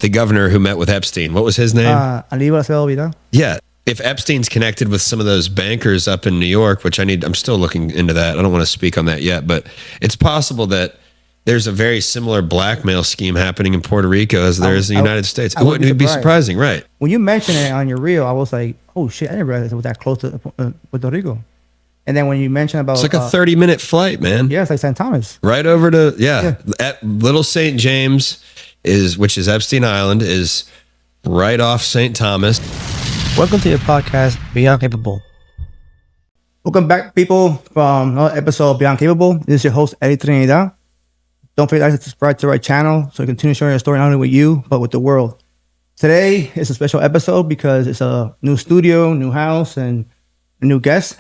the governor who met with Epstein. What was his name? Yeah. If Epstein's connected with some of those bankers up in New York, which I'm still looking into that. I don't want to speak on that yet, but it's possible that there's a very similar blackmail scheme happening in Puerto Rico as there is in the United States. It wouldn't be surprising, right? When you mentioned it on your reel, I was like, oh shit, I didn't realize it was that close to Puerto Rico. And then when you mentioned about... It's like a 30-minute flight, man. Yeah, it's like St. Thomas. Right over to, at Little St. James, which is Epstein Island, is right off St. Thomas. Welcome to your podcast, Beyond Capable. Welcome back, people, from another episode of Beyond Capable. This is your host, Eddie Trinidad. Don't forget to subscribe to our channel so we continue sharing your story not only with you, but with the world. Today is a special episode because it's a new studio, new house, and a new guest.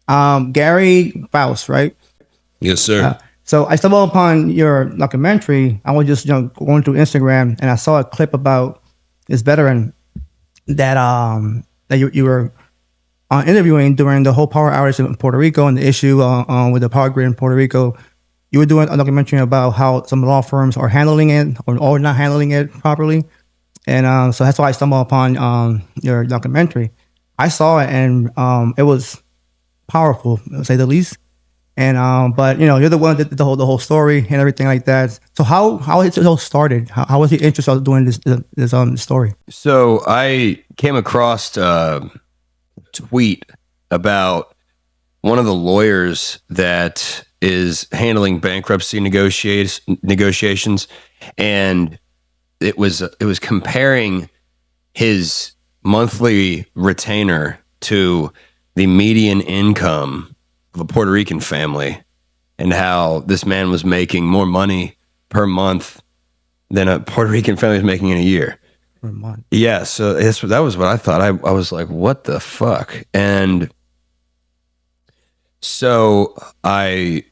Gary Faust, right? Yes, sir. So I stumbled upon your documentary. I was just going through Instagram, and I saw a clip about this veteran that you were interviewing during the whole power outage in Puerto Rico and the issue with the power grid in Puerto Rico. You were doing a documentary about how some law firms are handling it or not handling it properly. And so that's why I stumbled upon your documentary. I saw it and it was powerful, to say the least. And but you know, you're the one that did the whole story and everything like that. So how it all started? How was the interest of doing this story? So I came across a tweet about one of the lawyers that is handling bankruptcy negotiations, and it was comparing his monthly retainer to the median income of a Puerto Rican family, and how this man was making more money per month than a Puerto Rican family is making in a year. Per month. Yeah, so that was what I thought. I was like, what the fuck? And so and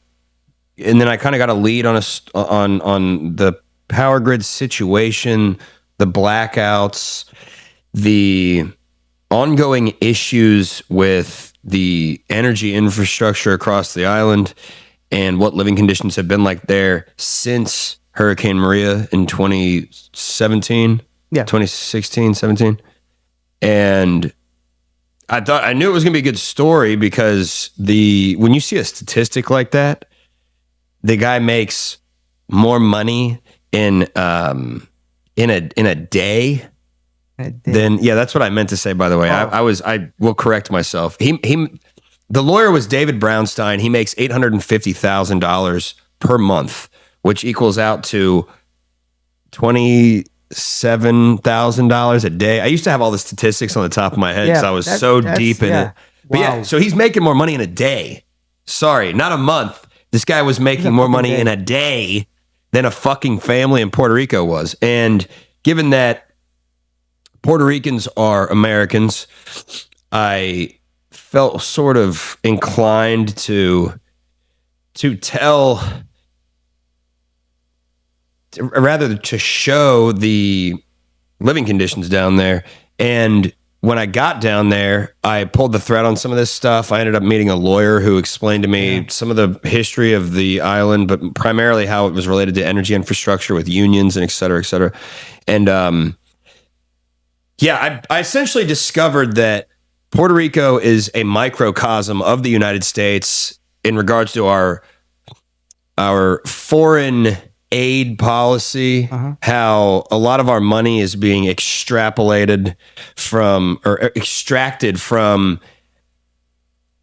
then I kind of got a lead on the power grid situation, the blackouts, the ongoing issues with the energy infrastructure across the island, and what living conditions have been like there since Hurricane Maria in 2017. Yeah, 2016, 17. And I knew it was going to be a good story because when you see a statistic like that, the guy makes more money in a day than, yeah, that's what I meant to say, by the way. Oh. I will correct myself. The lawyer was David Brownstein. He makes $850,000 per month, which equals out to $27,000 a day. I used to have all the statistics on the top of my head because I was so deep in it. But yeah, so he's making more money in a day. Sorry, not a month. This guy was making more money in a day than a fucking family in Puerto Rico was. And given that Puerto Ricans are Americans, I felt sort of inclined to show the living conditions down there. And when I got down there, I pulled the thread on some of this stuff. I ended up meeting a lawyer who explained to me some of the history of the island, but primarily how it was related to energy infrastructure with unions and et cetera, et cetera. And I essentially discovered that Puerto Rico is a microcosm of the United States in regards to our foreign aid policy, how a lot of our money is being extrapolated from or extracted from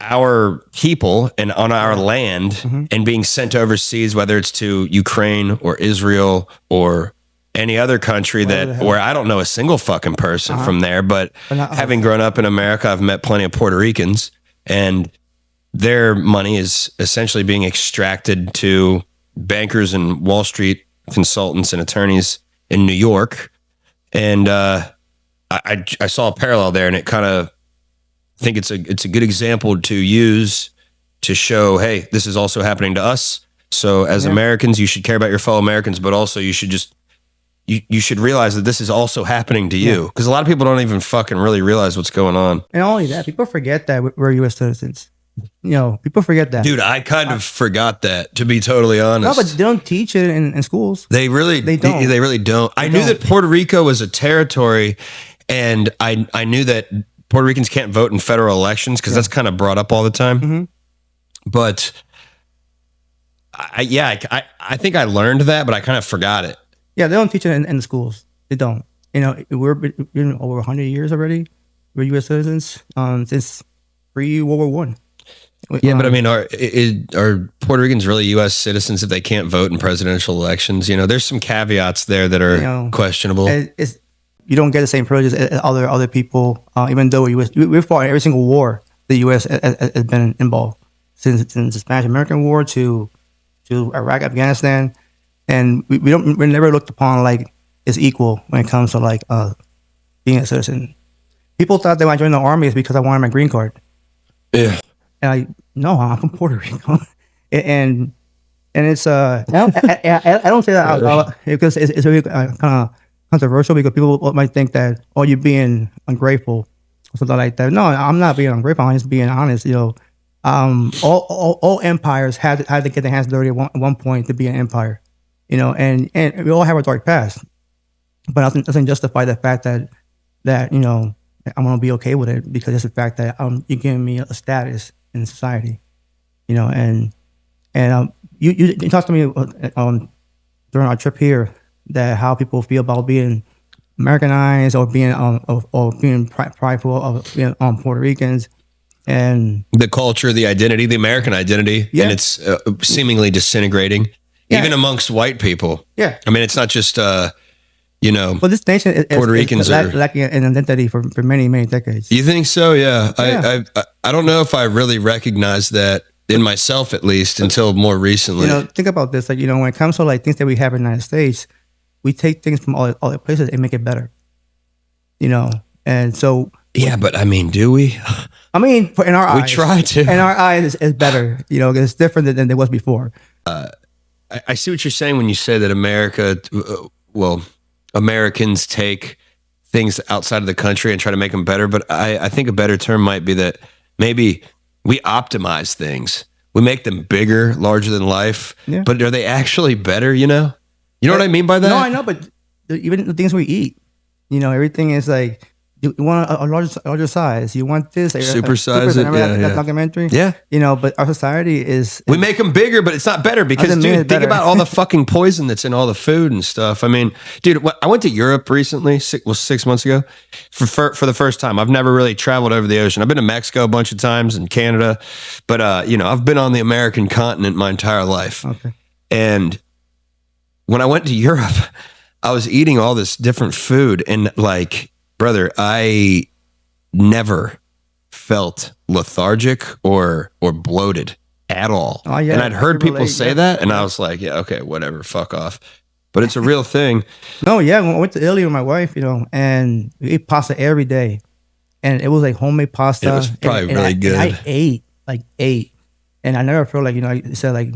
our people and on our land and being sent overseas, whether it's to Ukraine or Israel or any other country where I don't know a single fucking person from there, but having grown up in America, I've met plenty of Puerto Ricans, and their money is essentially being extracted to bankers and Wall Street consultants and attorneys in New York. And I saw a parallel there, and it kind of think it's a good example to use to show, hey, this is also happening to us. So as Americans, you should care about your fellow Americans, but also you should just you should realize that this is also happening to you, because a lot of people don't even fucking really realize what's going on. And not only that, people forget that we're U.S. citizens. People forget that. Dude, I kind of forgot that, to be totally honest. No, but they don't teach it in schools. They really don't. I knew that Puerto Rico was a territory, and I knew that Puerto Ricans can't vote in federal elections because that's kind of brought up all the time. Mm-hmm. But I think I learned that, but I kind of forgot it. Yeah, they don't teach it in the schools. They don't. We're been over 100 years already. We're U.S. citizens since pre-World War One. Yeah, but I mean, are Puerto Ricans really U.S. citizens if they can't vote in presidential elections? There's some caveats there that are questionable. You don't get the same privileges as other people, even though we fought in every single war the U.S. has been involved, since the Spanish-American War to Iraq, Afghanistan, and we're never looked upon like as equal when it comes to like being a citizen. People thought that when I joined the army is because I wanted my green card. Yeah. And no, I'm from Puerto Rico, and it's I don't say that out loud because it's really kind of controversial, because people might think that you're being ungrateful or something like that. No, I'm not being ungrateful. I'm just being honest. All empires had to get their hands dirty at one point to be an empire, and we all have a dark past, but it doesn't justify the fact that I'm gonna be okay with it, because it's the fact that you're giving me a status in society, and you talked to me during our trip here that how people feel about being Americanized or being prideful of being Puerto Ricans, and the culture, the identity, the American identity, and it's seemingly disintegrating even amongst white people. Yeah, I mean, it's not just well, this nation is Puerto Ricans are lacking an identity for many decades. You think so? Yeah. I don't know if I really recognized that in myself, at least, until more recently. Think about this. Like, when it comes to like things that we have in the United States, we take things from all the places and make it better. And so. Yeah, but I mean, do we? I mean, in our eyes, we try to. In our eyes, it's better. It's different than it was before. I see what you're saying when you say that Americans take things outside of the country and try to make them better. But I think a better term might be that maybe we optimize things. We make them bigger, larger than life. Yeah. But are they actually better, You know what I mean by that? No, I know, but even the things we eat, everything is like, you want a larger size. You want this. Supersize it. That documentary. Yeah. But our society is. We make them bigger, but it's not better because, dude, think about all the fucking poison that's in all the food and stuff. I mean, dude, I went to Europe recently, 6 months ago, for the first time. I've never really traveled over the ocean. I've been to Mexico a bunch of times and Canada, but I've been on the American continent my entire life. Okay. And when I went to Europe, I was eating all this different food, and like, brother, I never felt lethargic or bloated at all. Oh, yeah, and I'd heard people say that, and I was like, yeah, okay, whatever, fuck off. But it's a real thing. No, yeah, when I went to Italy with my wife, and we ate pasta every day, and it was like homemade pasta. It was probably really good. And I ate, and I never felt like, you said like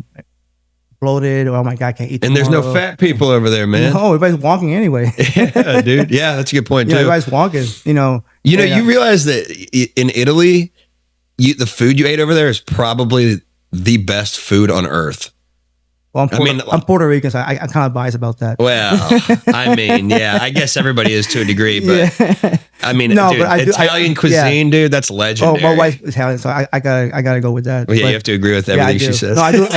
bloated, or oh my God, I can't eat. And there's no fat people over there, man. No, everybody's walking anyway. Yeah, dude. Yeah, that's a good point too. Everybody's walking. You realize that in Italy, the food you ate over there is probably the best food on earth. Well, I'm Puerto Rican, so I kind of biased about that. Well, I mean, yeah, I guess everybody is to a degree, but yeah. I mean, no, dude, but Italian cuisine, dude, that's legendary. Oh, my wife's Italian, so I gotta go with that. Well, yeah, you have to agree with everything she says. No, I do.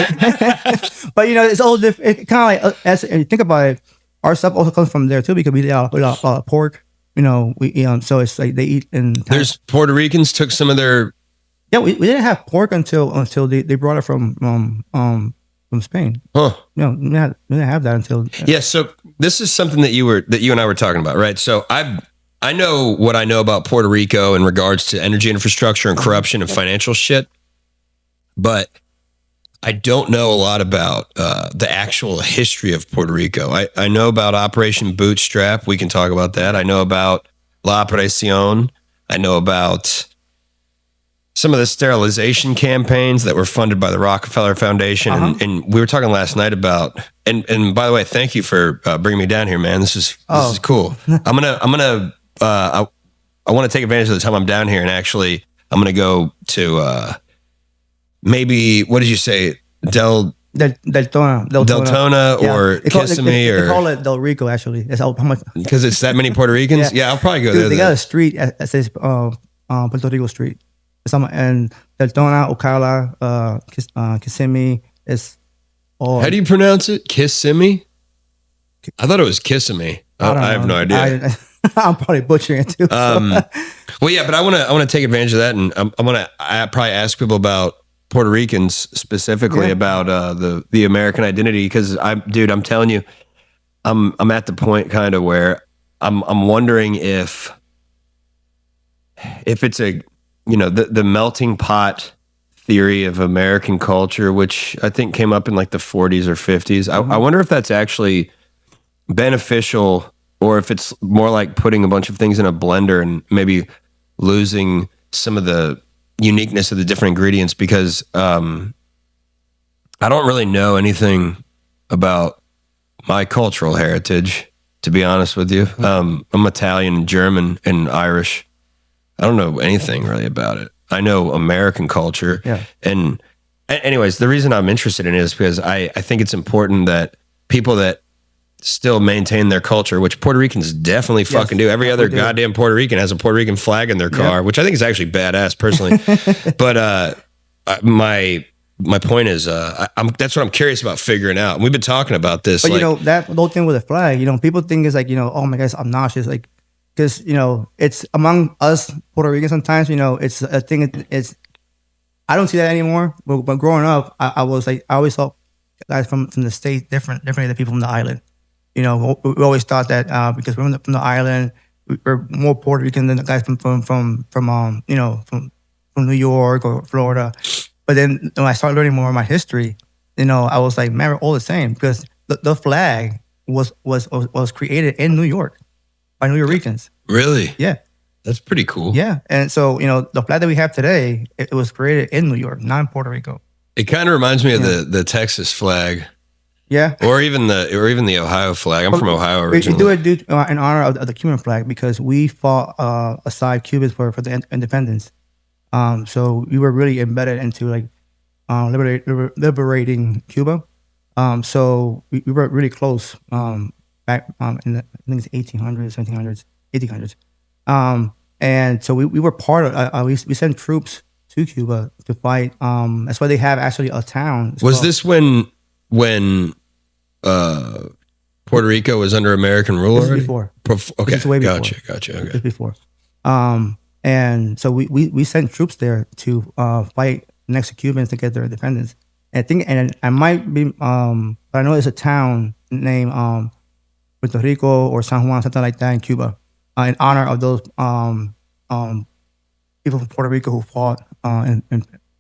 But it's all different. It kind of like, as you think about it, our stuff also comes from there too, because we eat a lot of pork. So it's like they eat in. There's Puerto Ricans took some of their. Yeah, we didn't have pork until they brought it from Spain. Huh. We didn't have that until. Yeah, so this is something that you and I were talking about, right? So I know what I know about Puerto Rico in regards to energy infrastructure and corruption and financial shit, but I don't know a lot about the actual history of Puerto Rico. I know about Operation Bootstrap. We can talk about that. I know about La Presión. I know about some of the sterilization campaigns that were funded by the Rockefeller Foundation. Uh-huh. And we were talking last night about, and by the way, thank you for bringing me down here, man. This is cool. I want to take advantage of the time I'm down here, and actually I'm going to go to maybe, what did you say? Deltona. Deltona or Kissimmee they or call it Del Rico actually. That's how much. because it's that many Puerto Ricans. Yeah, I'll probably go Dude, there. they then. got a street that says Puerto Rico Street. And Deltona, Ocala, Kissimmee is all. How do you pronounce it? Kissimmee? I thought it was Kissimmee. I have no idea. I'm probably butchering it too. Well, yeah, but I want to take advantage of that, and I want to probably ask people about Puerto Ricans specifically about the American identity, because I'm telling you, I'm at the point kind of where I'm wondering if it's a the melting pot theory of American culture, which I think came up in like the 40s or 50s. I wonder if that's actually beneficial, or if it's more like putting a bunch of things in a blender and maybe losing some of the uniqueness of the different ingredients, because I don't really know anything about my cultural heritage, to be honest with you. I'm Italian and German and Irish. I don't know anything really about it. I know American culture. Yeah. And anyways, the reason I'm interested in it is because I think it's important that people that still maintain their culture, which Puerto Ricans definitely fucking do. Every other goddamn Puerto Rican has a Puerto Rican flag in their car, which I think is actually badass personally. But my point is, that's what I'm curious about figuring out. And we've been talking about this. But that whole thing with the flag, people think it's like, oh my God, it's obnoxious. Like, because, it's among us Puerto Ricans sometimes, it's a thing. I don't see that anymore. But growing up, I was like, I always thought guys from the States differently than people from the island. We always thought that because we're from the island, we're more Puerto Rican than the guys from New York or Florida. But then when I started learning more of my history, I was like, man, we're all the same, because the flag was created in New York by New Yorkers. Really? Yeah. That's pretty cool. Yeah. And so, the flag that we have today, it was created in New York, not in Puerto Rico. It kind of reminds me of the Texas flag. Yeah, or even the Ohio flag. I'm from Ohio originally. We do it in honor of the Cuban flag, because we fought aside Cubans for the independence. So we were really embedded into like liberating Cuba. So we were really close back in the, I think it's 1800s, 1700s, 1800s. And so we were part of. We sent troops to Cuba to fight. That's why they have actually a town. Was this when Puerto Rico was under American rule already? Before. Okay, this is way before. Gotcha. Okay. This before. And so we sent troops there to fight next to Cubans to get their independence. And I might be, but I know it's a town named Puerto Rico or San Juan, something like that, in Cuba, in honor of those people from Puerto Rico who fought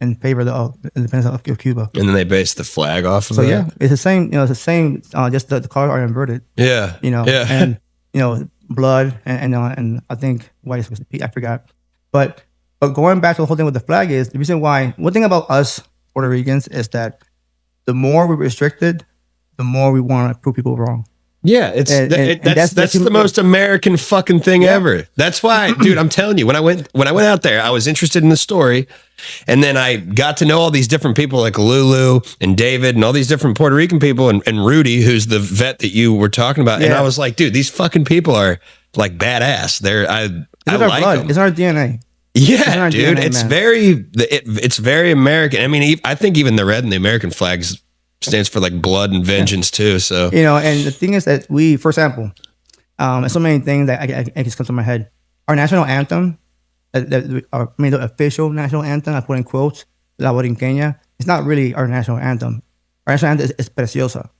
in favor of the independence of Cuba. And then they based the flag off of that? So yeah, it's the same, it's the same, just the colors are inverted. Yeah. And, blood and I think white is supposed to be, I forgot. But going back to the whole thing with the flag is, the reason why, one thing about us Puerto Ricans is that the more we're restricted, the more we want to prove people wrong. Yeah, that's the most American fucking thing ever. That's why, dude, I'm telling you, when I went out there, I was interested in the story, and then I got to know all these different people like Lulu and David and all these different Puerto Rican people and Rudy, who's the vet that you were talking about, and I was like, dude, these fucking people are like badass. I like them. It's our DNA. Yeah, dude, DNA, it's very American. I mean, I think even the red in the American flags stands for like blood and vengeance too. So and the thing is that we, for example, there's so many things that I just come to my head. Our national anthem, the official national anthem, I put in quotes, La Borinqueña, it's not really our national anthem. Our national anthem is Preciosa.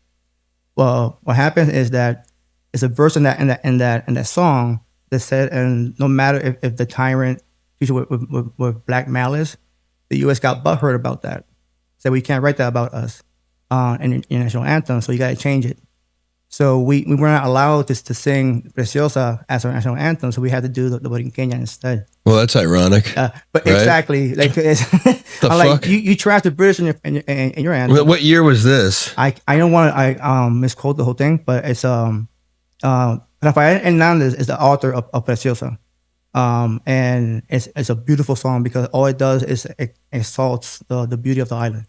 Well, what happens is that it's a verse in that song that said, and no matter if the tyrant treats you with black malice, the U.S. got butthurt about that. Said we can't write that about us. In your national anthem, so you got to change it. So we were not allowed to sing Preciosa as our national anthem, so we had to do the Borinqueña instead. Well, that's ironic. But right? Exactly, like you trash the British in your anthem. What year was this? I don't want to misquote the whole thing, but it's Rafael Hernandez is the author of Preciosa. And it's a beautiful song because all it does is it exalts the beauty of the island,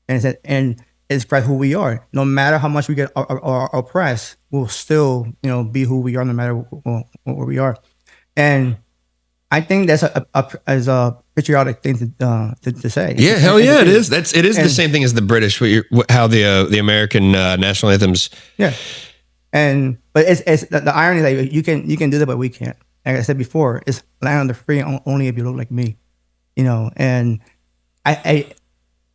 and it express who we are. No matter how much we get oppressed, we'll still be who we are, no matter where we are. And I think that's a patriotic thing to say. Yeah, hell yeah, it is. It is the same thing as the British. How the American national anthems. Yeah, but it's the irony that you can do that, but we can't. Like I said before, it's land of the free only if you look like me, And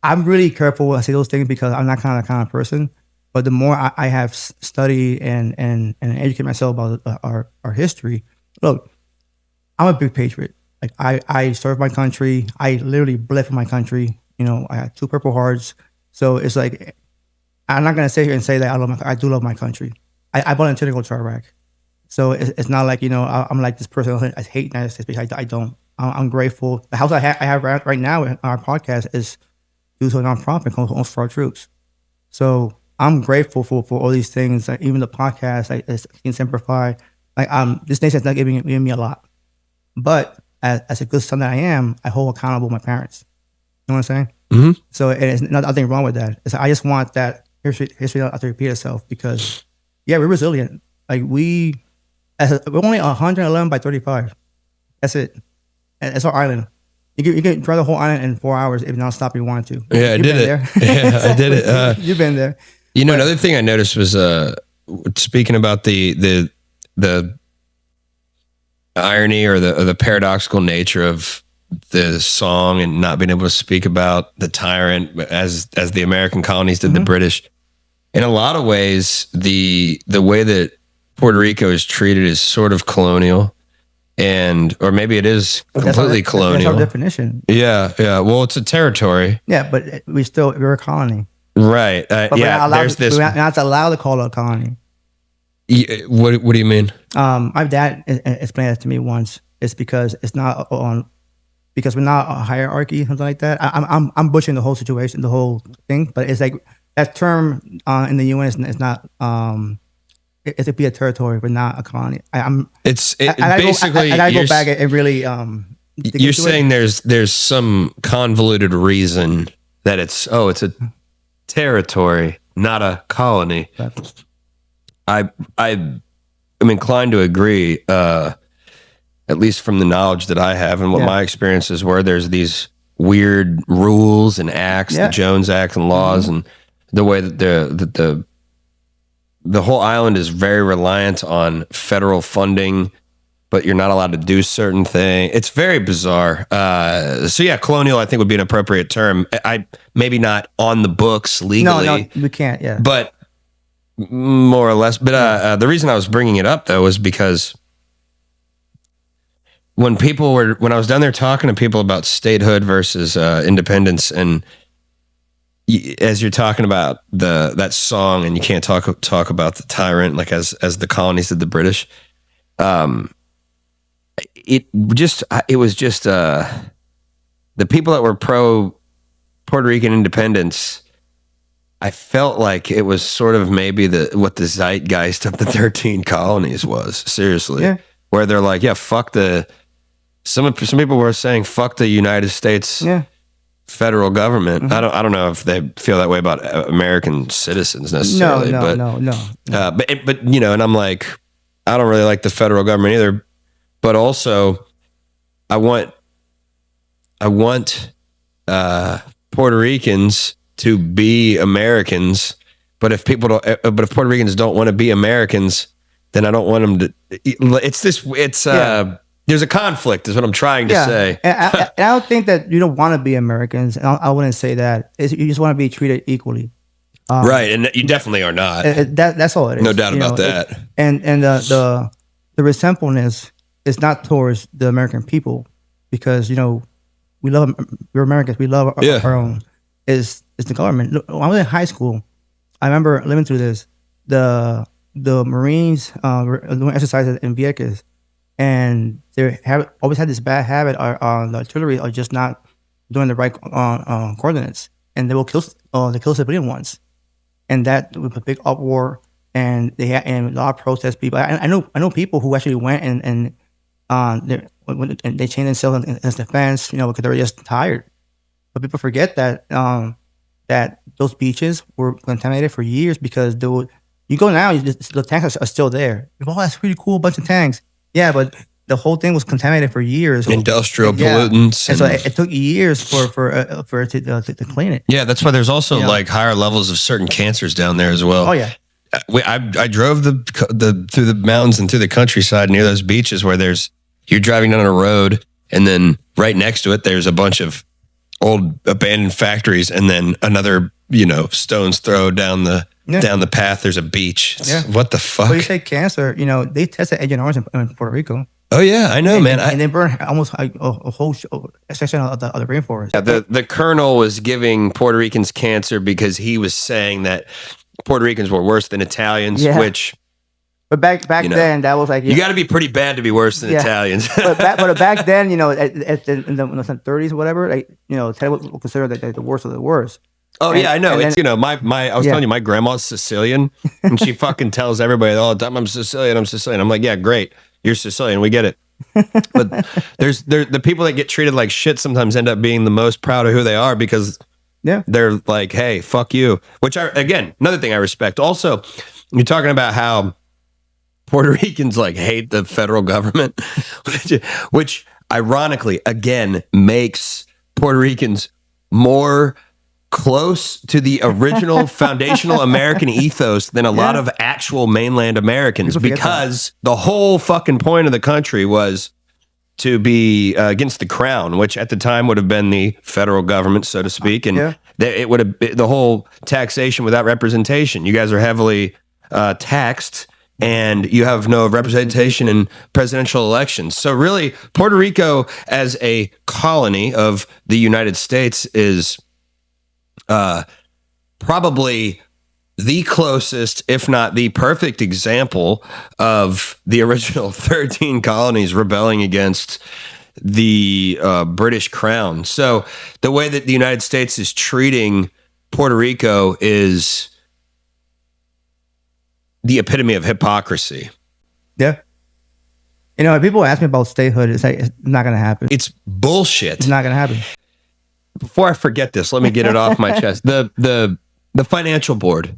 I'm really careful when I say those things because I'm not kind of person. But the more I have studied and educate myself about our history, look, I'm a big patriot. Like I serve my country. I literally bled for my country. I had 2 Purple Hearts. So it's like, I'm not gonna sit here and say that I do love my country. I volunteered to go to Iraq. So it's not like I'm like this person I hate United States because I don't. I'm grateful. The house I have right now in our podcast is due to a nonprofit called Homes for Our Troops. So I'm grateful for all these things. Like even the podcast, it's Simplify. Like this nation's not giving me a lot. But as a good son that I am, I hold accountable my parents. You know what I'm saying? Mm-hmm. So there's nothing wrong with that. I just want that history not to repeat itself because, yeah, we're resilient. Like we're only 111 by 35. That's it. And it's our island. You can drive the whole island in 4 hours if nonstop you want to. Yeah, I did it. Yeah, I did it. You've been there. Another thing I noticed was speaking about the irony or the paradoxical nature of the song and not being able to speak about the tyrant as the American colonies did the British. In a lot of ways, the way that Puerto Rico is treated is sort of colonial, or maybe it is completely colonial. That's our definition. Yeah. Well, it's a territory. Yeah, but we're a colony. Right. There's this. We're not allowed to call it a colony. What do you mean? My dad explained that to me once. It's because it's not because we're not a hierarchy, something like that. I'm butchering the whole situation, the whole thing, but it's like that term in the UN is not. It could be a territory, but not a colony. I gotta go back and really. You're saying there's some convoluted reason that it's a territory, not a colony. I'm inclined to agree, at least from the knowledge that I have and what my experiences were. There's these weird rules and acts, the Jones Act and laws, and the way that the whole island is very reliant on federal funding, but you're not allowed to do certain things. It's very bizarre. So yeah, colonial I think would be an appropriate term. Maybe not on the books legally. No, we can't. Yeah, but more or less. But the reason I was bringing it up though was because when I was down there talking to people about statehood versus independence, and as you're talking about that song, and you can't talk about the tyrant like as the colonies did the British. It was just the people that were pro Puerto Rican independence. I felt like it was sort of maybe what the zeitgeist of the 13 colonies was. Seriously, where they're like, fuck some people were saying fuck the United States federal government. Mm-hmm. I don't know if they feel that way about American citizens necessarily. No. But and I'm like, I don't really like the federal government either. But also, I want Puerto Ricans to be Americans. But if Puerto Ricans don't want to be Americans, then I don't want them to. There's a conflict, is what I'm trying to say. And I don't think that you don't want to be Americans. I wouldn't say that. You just want to be treated equally. Right, and you definitely are not. That's all it is. No doubt about that. And the resentfulness is not towards the American people, because we're Americans. We love our own. It's the government. Look, when I was in high school, I remember living through this. The Marines were doing exercises in Vieques, and they always had this bad habit on the artillery of just not doing the right coordinates, and they will kill civilian ones, and that was a big uproar, and they had a lot of protest people. I know people who actually went and And they chained themselves as defense, because they were just tired. But people forget that that those beaches were contaminated for years because you go now, the tanks are still there. Oh, that's pretty cool, bunch of tanks. Yeah, but the whole thing was contaminated for years. Industrial pollutants. And so it took years for it to clean it. Yeah, that's why there's also like higher levels of certain cancers down there as well. Oh, yeah. I drove through the mountains and through the countryside near those beaches where you're driving down a road and then right next to it, there's a bunch of old abandoned factories, and then another, stone's throw down the path. There's a beach. What the fuck? Well, you say cancer, they tested Agent Orange in Puerto Rico. Oh yeah, I know, man. And they burned almost a whole section of the rainforest. Yeah, the colonel was giving Puerto Ricans cancer because he was saying that Puerto Ricans were worse than Italians, which. But back then, that was like you got to be pretty bad to be worse than Italians. but back then, in the 30s or whatever, Ted was considered the worst of the worst. Oh yeah, I know. It's I was telling you, my grandma's Sicilian, and she fucking tells everybody all the time, "I'm Sicilian. I'm Sicilian." I'm like, yeah, great, you're Sicilian, we get it. But the people that get treated like shit sometimes end up being the most proud of who they are because they're like, hey, fuck you. Which another thing I respect. Also, you're talking about how Puerto Ricans like hate the federal government, which ironically, again, makes Puerto Ricans more close to the original foundational American ethos than a lot of actual mainland Americans, because the whole fucking point of the country was to be against the crown, which at the time would have been the federal government, so to speak. And it would have the whole taxation without representation. You guys are heavily taxed, and you have no representation in presidential elections. So really, Puerto Rico as a colony of the United States is probably the closest, if not the perfect example of the original 13 colonies rebelling against the British crown. So the way that the United States is treating Puerto Rico is the epitome of hypocrisy. Yeah. People ask me about statehood. It's like, it's not going to happen. It's bullshit. It's not going to happen. Before I forget this, let me get it off my chest. The financial board.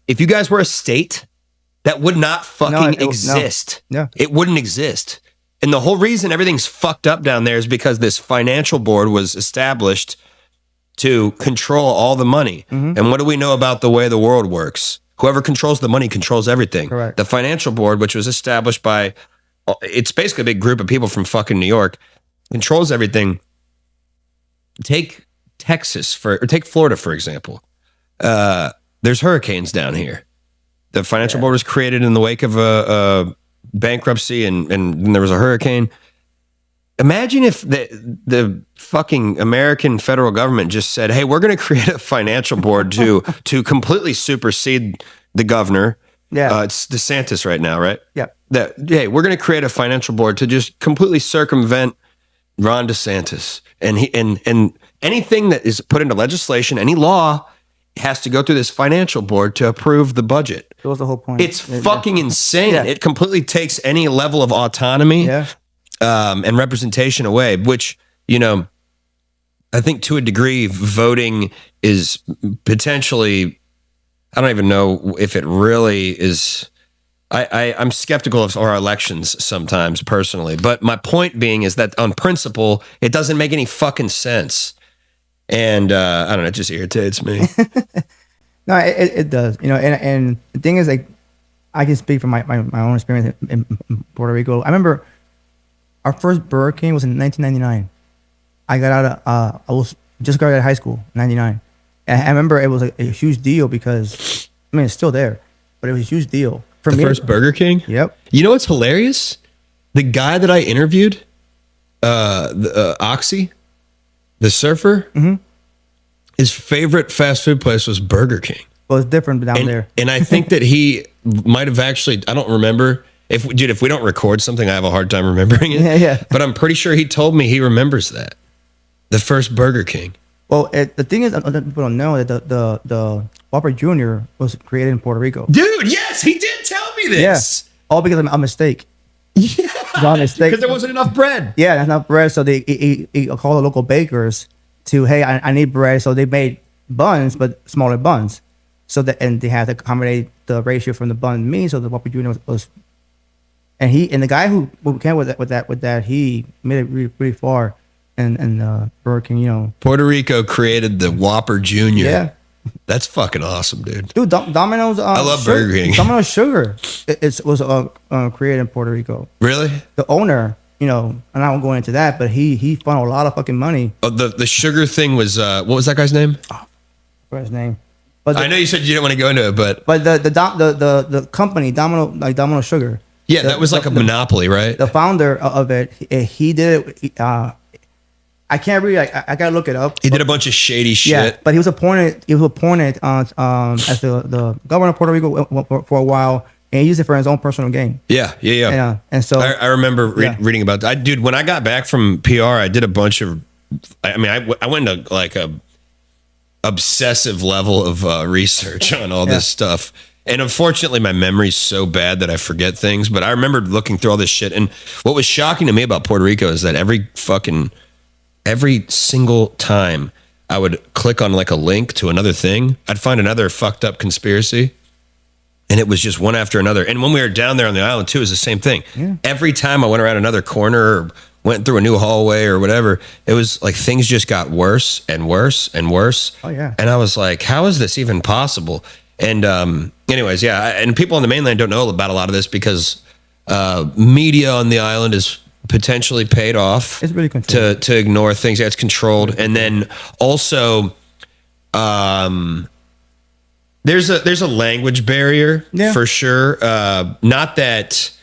If you guys were a state, that would not fucking exist. No. It wouldn't exist. And the whole reason everything's fucked up down there is because this financial board was established to control all the money. And what do we know about the way the world works? Whoever controls the money controls everything. Correct. The financial board, which was established by, it's basically a big group of people from fucking New York, controls everything. Take take Florida, for example. There's hurricanes down here. The financial board was created in the wake of a bankruptcy, and there was a hurricane. Imagine if the fucking American federal government just said, hey, we're going to create a financial board to completely supersede the governor. Yeah. It's DeSantis right now, right? Yeah. Hey, we're going to create a financial board to just completely circumvent Ron DeSantis. And anything that is put into legislation, any law, has to go through this financial board to approve the budget. That was the whole point. It's fucking insane. Yeah. It completely takes any level of autonomy and representation away, which, I think to a degree, voting is potentially, I don't even know if it really is. I'm skeptical of our elections sometimes personally, but my point being is that on principle, it doesn't make any fucking sense. And I don't know, it just irritates me. No, it does. And the thing is, like, I can speak from my own experience in Puerto Rico. I remember our first Burger King was in 1999. I got out of, I was just got out of high school, 99. And I remember it was a huge deal because, it's still there, but it was a huge deal. For the me, first Burger King? Yep. You know what's hilarious? The guy that I interviewed, Oxy, the surfer, his favorite fast food place was Burger King. Well, it's different down there. And I think that he might have actually, I don't remember. If we don't record something, I have a hard time remembering it. Yeah. But I'm pretty sure he told me he remembers that. The first Burger King. Well, the thing is, other people don't know that the Whopper Jr. was created in Puerto Rico. Dude, yes, he did tell me this. Yeah. All because of a mistake. Because there wasn't enough bread. Yeah, that's not bread. So he called the local bakers to, hey, I need bread. So they made buns, but smaller buns. And they had to accommodate the ratio from the bun to me. So the Whopper Jr. was and the guy who came with that, he made it really, really far. And Burger King, Puerto Rico created the Whopper Jr. Yeah. That's fucking awesome, dude. Dude, Domino's. I love Burger King. Domino's Sugar. It was created in Puerto Rico. Really? The owner, I'm not going into that, but he funneled a lot of fucking money. Oh, the sugar thing was what was that guy's name? What's his name? But I know you said you didn't want to go into it, but the company Domino Sugar. Yeah, that was like a monopoly, right? The founder of it, he did it. I can't really. I gotta look it up. He did a bunch of shady shit. Yeah, but he was appointed. As the governor of Puerto Rico for a while, and he used it for his own personal gain. Yeah. And so I remember reading about that. Dude, when I got back from PR, I did a bunch of. I went to like a obsessive level of research on all this stuff. And unfortunately, my memory's so bad that I forget things. But I remember looking through all this shit. And what was shocking to me about Puerto Rico is that every single time I would click on like a link to another thing, I'd find another fucked up conspiracy. And it was just one after another. And when we were down there on the island too, it was the same thing. Yeah. Every time I went around another corner or went through a new hallway or whatever, it was like things just got worse and worse and worse. Oh yeah. And I was like, how is this even possible? And anyways, and people on the mainland don't know about a lot of this because media on the island is potentially paid off. It's really controlled. to ignore things. Yeah, it's controlled. And then also there's a language barrier for sure. Not that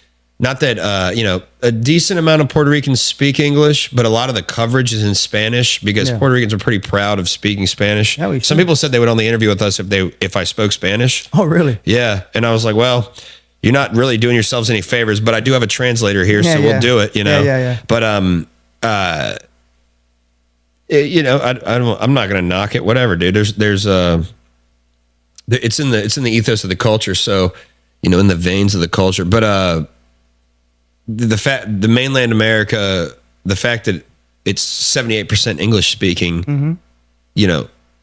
a decent amount of Puerto Ricans speak English, but a lot of the coverage is in Spanish because Puerto Ricans are pretty proud of speaking Spanish. Some people said they would only interview with us if I spoke Spanish. Oh, really? Yeah. And I was like, well, you're not really doing yourselves any favors, but I do have a translator here, so we'll do it, Yeah. But I'm not gonna knock it. Whatever, dude. There's it's in the ethos of the culture, so in the veins of the culture. But the mainland America, the fact that it's 78% English speaking,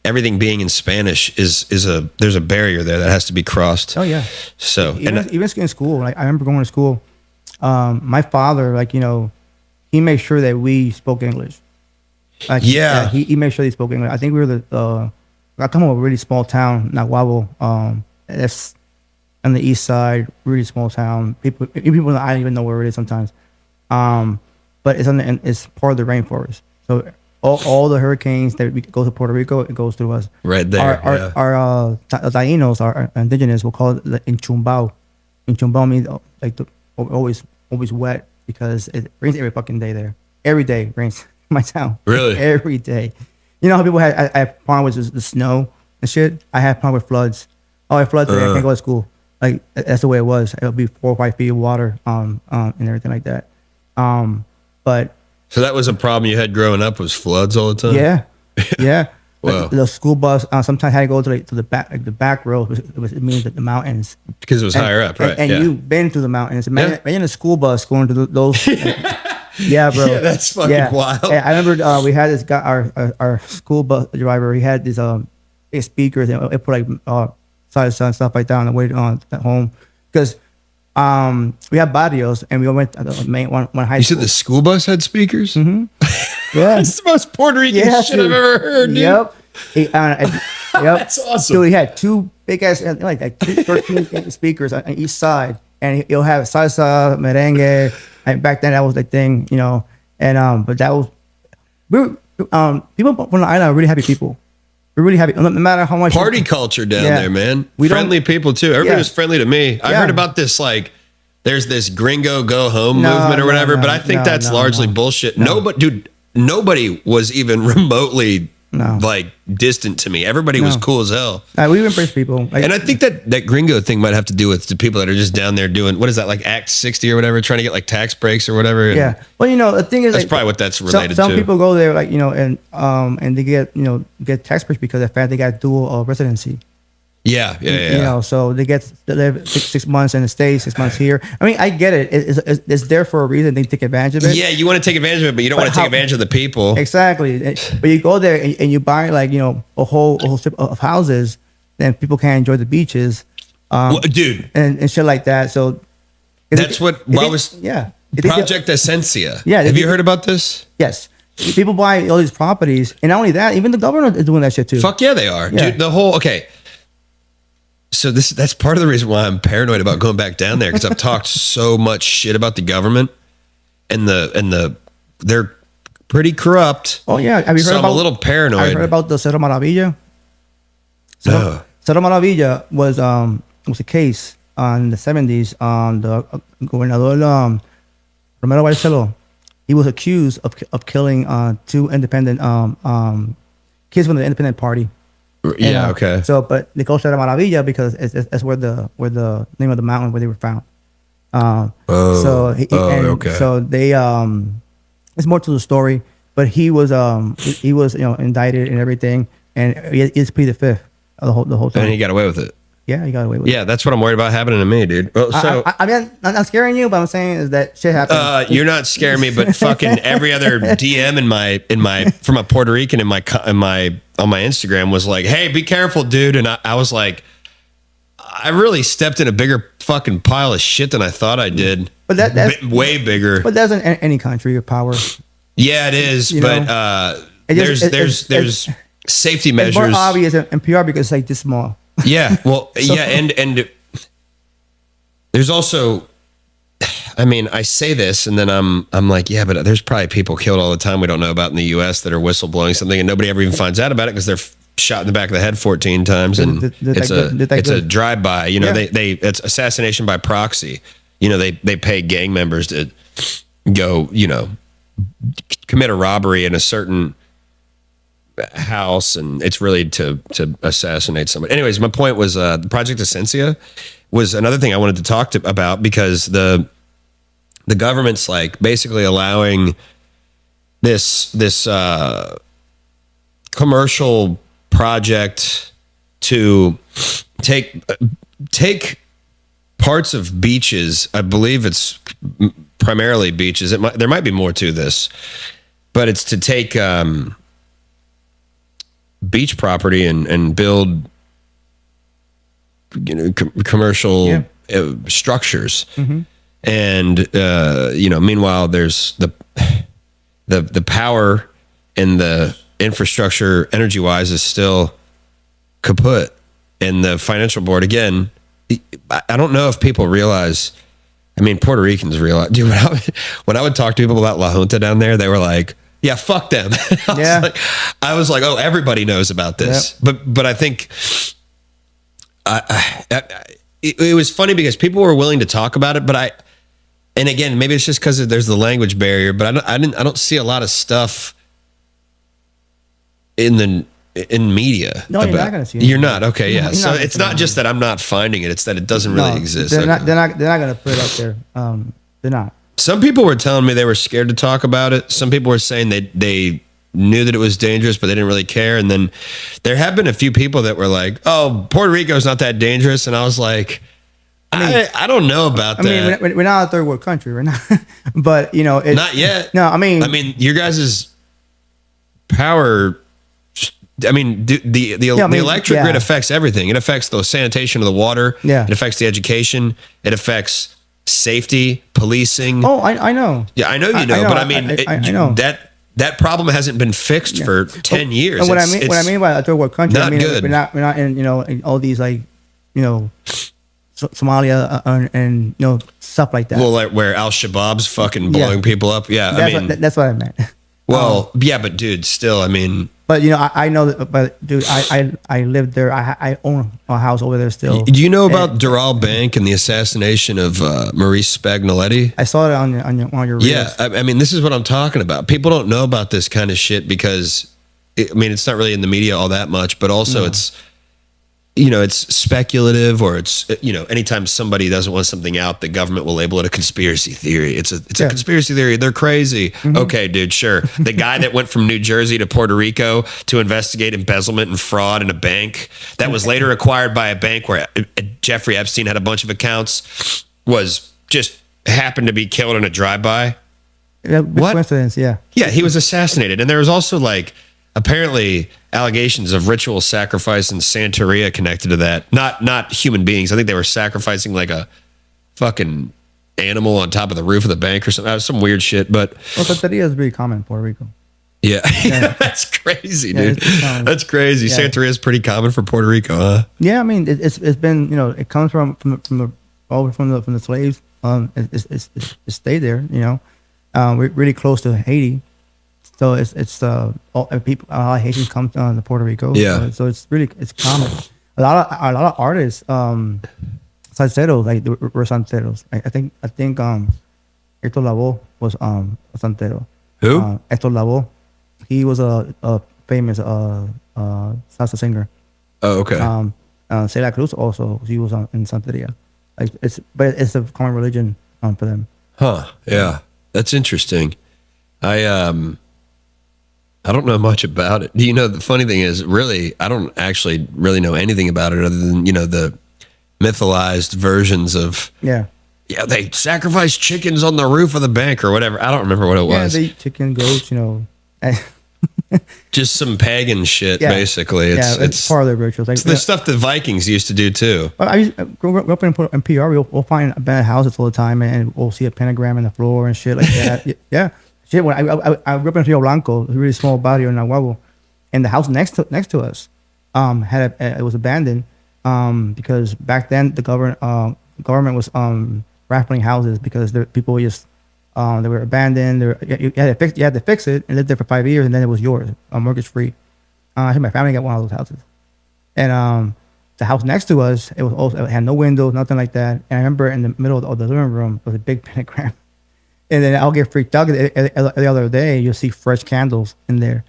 everything being in Spanish there's a barrier there that has to be crossed. Oh yeah. So even in school, like I remember going to school, my father, he made sure that we spoke English. He made sure he spoke English. I think we were I come from a really small town, Nahuatl. That's on the east side, really small town. People I don't even know where it is sometimes. But it's part of the rainforest. So all the hurricanes that go to Puerto Rico, it goes through us. Right there. Our Tainos, our indigenous, will call it the enchumbao. Enchumbao means always wet because it rains every fucking day there. Every day rains in my town. Really? Every day. You know how people I have problems with the snow and shit? I have problems with floods. Oh, it floods today. I can't go to school. Like that's the way it was. It'll be 4 or 5 feet of water, and everything like that. But so that was a problem you had growing up, was floods all the time. Yeah. Wow. The school bus sometimes had to go to the back road. It means that the mountains because it was higher up, right? And you've been through the mountains. Imagine a school bus going to those. Yeah, bro. Yeah, that's fucking wild. I remember we had this guy, our school bus driver. He had these big speakers and it put salsa and stuff like that on the way at home because we had barrios and we went to the main one high school. You said the school bus had speakers? Mm-hmm. Yeah, that's the most Puerto Rican shit I've ever heard, dude. Yep. Yep. That's awesome. So he had two big ass, like 13 speakers on each side, and he'll have salsa, merengue. And back then that was the thing, and but that was people from the island are really happy people. We're really happy, no matter how much party culture down there, man. Friendly people too. Everybody was friendly to me. I heard about this there's this gringo go home movement or whatever, but I think that's largely bullshit. Nobody was even remotely distant to me. Everybody was cool as hell. We embrace people. And I think that gringo thing might have to do with the people that are just down there doing, what is that, like Act 60 or whatever, trying to get tax breaks or whatever. Yeah. Well, the thing is that's probably what that's related to. Some people go there and they get tax breaks because of the fact they got dual residency. Yeah. You know, so they live 6 months in the States, 6 months here. I mean, I get it. It's there for a reason. They take advantage of it. Yeah, you want to take advantage of it, but you don't want to take advantage of the people. Exactly. But you go there and you buy like, you know, a whole strip of houses, then people can't enjoy the beaches, Well, dude, and shit like that. So that's what was yeah. Project Essentia. Yeah, have you heard about this? Yes. People buy all these properties, and not only that, even the government is doing that shit too. Fuck yeah, they are, Yeah. dude. Okay. So that's part of the reason why I'm paranoid about going back down there, because I've talked so much shit about the government and they're pretty corrupt. Oh yeah, have you heard so about? I'm a little paranoid. Have you heard about the Cerro Maravilla? No. Cerro Maravilla was a case on the 70s on the Gobernador Romero Barceló. He was accused of killing 2 independent kids from the independent party. Yeah. And, Okay. So, but they call Cerro Maravilla because it's where the name of the mountain where they were found. Okay. So they it's more to the story, but he was you know, indicted and everything, and he's pleaded the fifth the whole time. And he got away with it. Yeah, he got away with it. Yeah, that's what I'm worried about happening to me, dude. Well, so I mean, I'm not scaring you, but I'm saying is that shit happens. you're not scaring me, but fucking every other DM in my from a Puerto Rican in my on my Instagram was like, "Hey, be careful, dude." And I was like, I really stepped in a bigger fucking pile of shit than I thought I did. But that's way bigger. But that's in any country of power. Yeah, it is. You but know? There's safety measures. It's more obvious in PR because it's like this small. Yeah. Well, yeah, and there's also, I mean, I say this and then I'm like, yeah, but there's probably people killed all the time we don't know about in the U.S. that are whistleblowing something and nobody ever even finds out about it because they're shot in the back of the head 14 times and it's a drive-by. You know, Yeah. it's assassination by proxy. You know, they pay gang members to go, you know, commit a robbery in a certain house, and it's really to assassinate somebody. Anyways, my point was Project Essentia was another thing I wanted to talk about because the government's like basically allowing this commercial project to take parts of beaches. I believe it's primarily beaches. There might be more to this, but it's to take beach property and build, you know, commercial structures. Mm-hmm. And you know, meanwhile, there's the power and the infrastructure energy wise is still kaput. And the financial board, again, I don't know if people realize. I mean, Puerto Ricans realize, dude, when I would talk to people about La Junta down there, they were like, yeah, fuck them. I was like, oh, everybody knows about this. Yep. But I think it was funny because people were willing to talk about it. But and again, maybe it's just because there's the language barrier, but I don't see a lot of stuff in media. No, you're not going to see it. You're not. Okay. Yeah. So not it's not just that I'm not finding it. It's that it doesn't really exist. They're not going to put it up there. They're not. Some people were telling me they were scared to talk about it. Some people were saying they knew that it was dangerous, but they didn't really care. And then there have been a few people that were like, oh, Puerto Rico's not that dangerous. And I was like, I don't know about that. I mean, we're not a third world country. We're not. But, you know. Not yet. No, I mean, your guys' power... I mean, the electric grid affects everything. It affects the sanitation of the water. Yeah. It affects the education. It affects safety, policing. Oh, I know. Yeah, I know you know, but I mean, I know that problem hasn't been fixed for 10 years. And what I mean by a third world country, not I mean good. we're not in, you know, in all these, like, you know, Somalia and you know, stuff like that. Well, like where Al Shabaab's fucking blowing people up. Yeah, that's what I meant. Well, yeah, but dude, still, I mean. But you know, I know that. But dude, I lived there. I own a house over there still. Do you know about Doral Bank and the assassination of Maurice Spagnoletti? I saw it on your reels. Yeah, I mean, this is what I'm talking about. People don't know about this kind of shit because, it's not really in the media all that much. But also, it's speculative, or it's, anytime somebody doesn't want something out, the government will label it a conspiracy theory. It's a conspiracy theory. They're crazy. Okay, dude, sure. The guy that went from New Jersey to Puerto Rico to investigate embezzlement and fraud in a bank that was later acquired by a bank where Jeffrey Epstein had a bunch of accounts was just happened to be killed in a drive-by. What coincidence? Yeah. Yeah, he was assassinated. And there was also apparently allegations of ritual sacrifice and Santeria connected to that. Not human beings. I think they were sacrificing like a fucking animal on top of the roof of the bank or something. Some weird shit. But Santeria is very common in Puerto Rico. Yeah, that's crazy, dude. That's crazy. Yeah. Santeria is pretty common for Puerto Rico, huh? Yeah, I mean, it's been, it comes from the slaves. It's stayed there. We're really close to Haiti. So it's all people, a lot of Haitians come to Puerto Rico. Yeah. So it's common. A lot of artists, Santeros, were Santeros. I think Hector Lavoe was Santero. Who? Hector Lavoe. He was a famous salsa singer. Oh, okay. Celia Cruz also, she was in Santeria. But it's a common religion for them. Huh. Yeah. That's interesting. I don't know much about it. The funny thing is, really, I don't actually really know anything about it other than, the mythologized versions of, they sacrificed chickens on the roof of the bank or whatever. I don't remember what it was. Yeah, they eat chicken, goats, Just some pagan shit, basically. It's part of their rituals. It's the stuff the Vikings used to do, too. I grew up in PR. We'll find abandoned houses all the time, and we'll see a pentagram in the floor and shit like that. Yeah. Shit, when I grew up in Rio Blanco, a really small barrio in Waco, and the house next to us it was abandoned because back then the government was raffling houses because people were just they were abandoned. You had to fix it and live there for 5 years, and then it was yours, mortgage free. I think my family got one of those houses, and the house next to us it had no windows, nothing like that. And I remember in the middle of the living room was a big pentagram. And then I'll get freaked out the other day. You'll see fresh candles in there.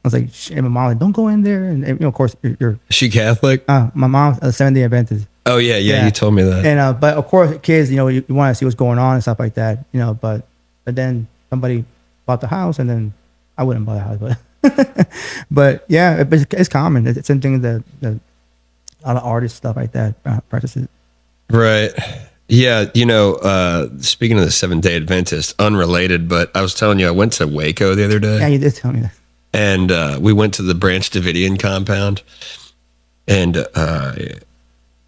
I was like, shit, my mom like, don't go in there. And of course, you're. Is she Catholic? My mom's a Seventh-day Adventist. Oh yeah, you told me that. And but of course, kids, you want to see what's going on and stuff like that, But then somebody bought the house, and then I wouldn't buy the house, but yeah, it's common. It's something that a lot of artists stuff like that practices. Right. Yeah, speaking of the Seventh-day Adventist, unrelated, but I was telling you I went to Waco the other day. Yeah, you did tell me that. And we went to the Branch Davidian compound, and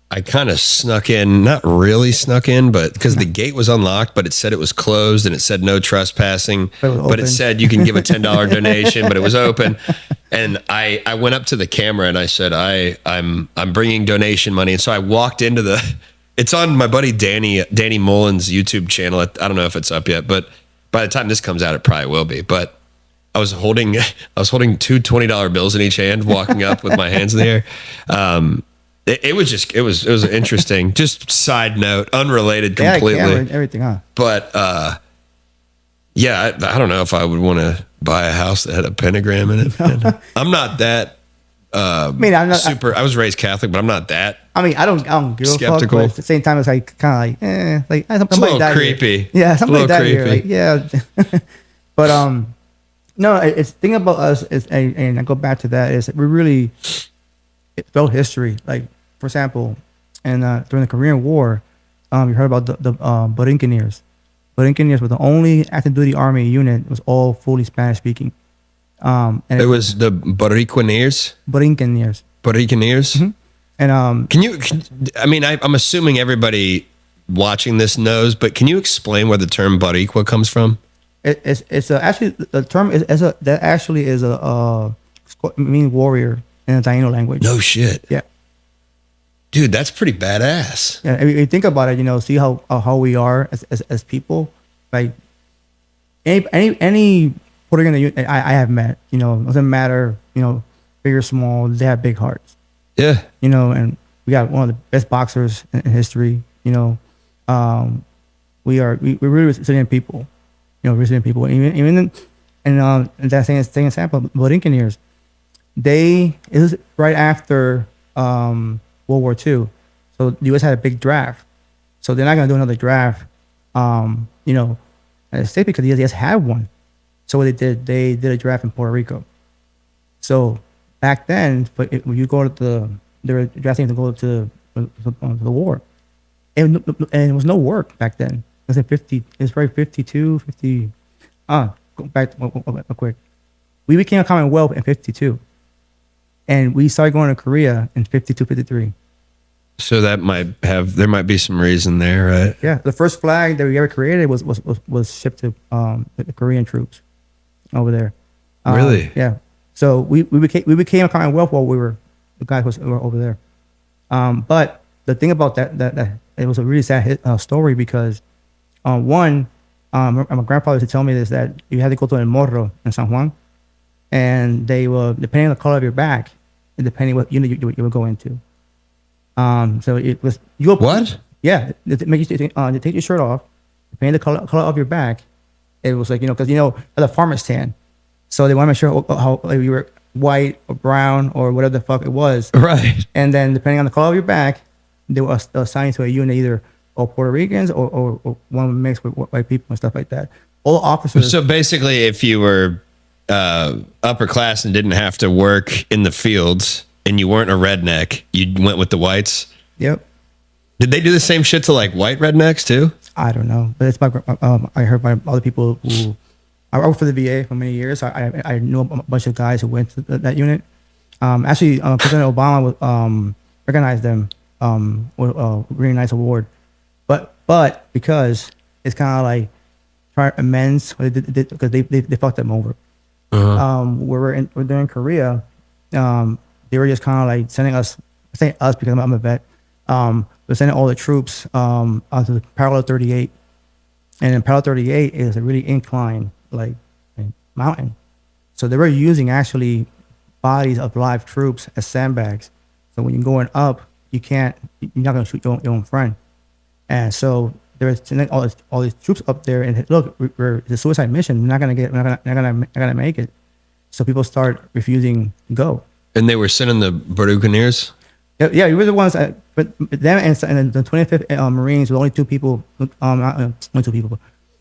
I kind of snuck in, not really snuck in, but because the gate was unlocked, but it said it was closed and it said no trespassing, but it said you can give a $10 donation, but it was open. And I went up to the camera and I said, I'm bringing donation money. And so I walked into it's on my buddy Danny Mullen's YouTube channel. I don't know if it's up yet, but by the time this comes out, it probably will be. But I was holding two $20 bills in each hand, walking up with my hands in the air. It was interesting. Just side note, unrelated completely. Yeah, everything, huh? But I don't know if I would want to buy a house that had a pentagram in it. I'm not that. I'm not super. I was raised Catholic, but I'm not that. I don't give skeptical. A fuck, but at the same time, it's like kind of like it's a little creepy. Here. Yeah, somebody died here. Like, yeah, but no, it's thing about us is, and I go back to that is we really built history. Like for example, and during the Korean War, you heard about the Borinqueneers. Borinqueneers were the only active duty army unit that was all fully Spanish speaking. And it was the Borinqueneers. Borinqueneers. Mm-hmm. And I'm assuming everybody watching this knows, but can you explain where the term Boricua comes from? It's actually the term is mean warrior in the Taino language. No shit. Yeah. Dude, that's pretty badass. Yeah, if you think about it, see how we are as people. Like any Puerto Rican I have met, doesn't matter, big or small, they have big hearts. Yeah. And we got one of the best boxers in history. We're really resilient people. Resilient people. Even in that same example, Borinqueneers, it was right after World War II. So the U.S. had a big draft. So they're not going to do another draft, you know, at the state because the U.S. had one. So what they did a draft in Puerto Rico. So back then, but when you go to they were drafting to go to the war. And it was no work back then. It was in 50, it was probably 52, 50. Go back real quick. We became a Commonwealth in 52. And we started going to Korea in 52, 53. So there might be some reason there, right? Yeah. The first flag that we ever created was shipped to the Korean troops over there. Really? Yeah. So we became a Commonwealth while the guys were over there. But the thing about that it was a really sad story because my grandfather used to tell me this, that you had to go to El Morro in San Juan, and they will, depending on the color of your back, and depending what unit you would go into. So it was What? Yeah, they make you take your shirt off, depending on the color of your back. It was like, because the farmer's tan, so they want to make sure how you were white or brown or whatever the fuck it was. Right. And then depending on the color of your back, they were assigned to a unit, either or Puerto Ricans or one mixed with white people and stuff like that. All officers. So basically, if you were upper class and didn't have to work in the fields and you weren't a redneck, you went with the whites. Yep. Did they do the same shit to like white rednecks too? I don't know, but it's I heard by other people who I worked for the VA for many years. I knew a bunch of guys who went to that unit. Actually, President Obama recognized them with a really nice award. But because it's kind of like trying to amends what they did because they fucked them over. Uh-huh. We're in Korea. They were just kind of like sending us, I say us because I'm a vet. They're sending all the troops onto the parallel 38, and in parallel 38 is a really inclined like mountain. So they were using actually bodies of live troops as sandbags. So when you're going up, you're not gonna shoot your own friend. And so they were sending all these troops up there, and look, it's a suicide mission. We're not gonna make it. So people start refusing to go. And they were sending the Borinqueneers? Yeah, we were the ones. But them and the 25th Marines were only two people. Only two people.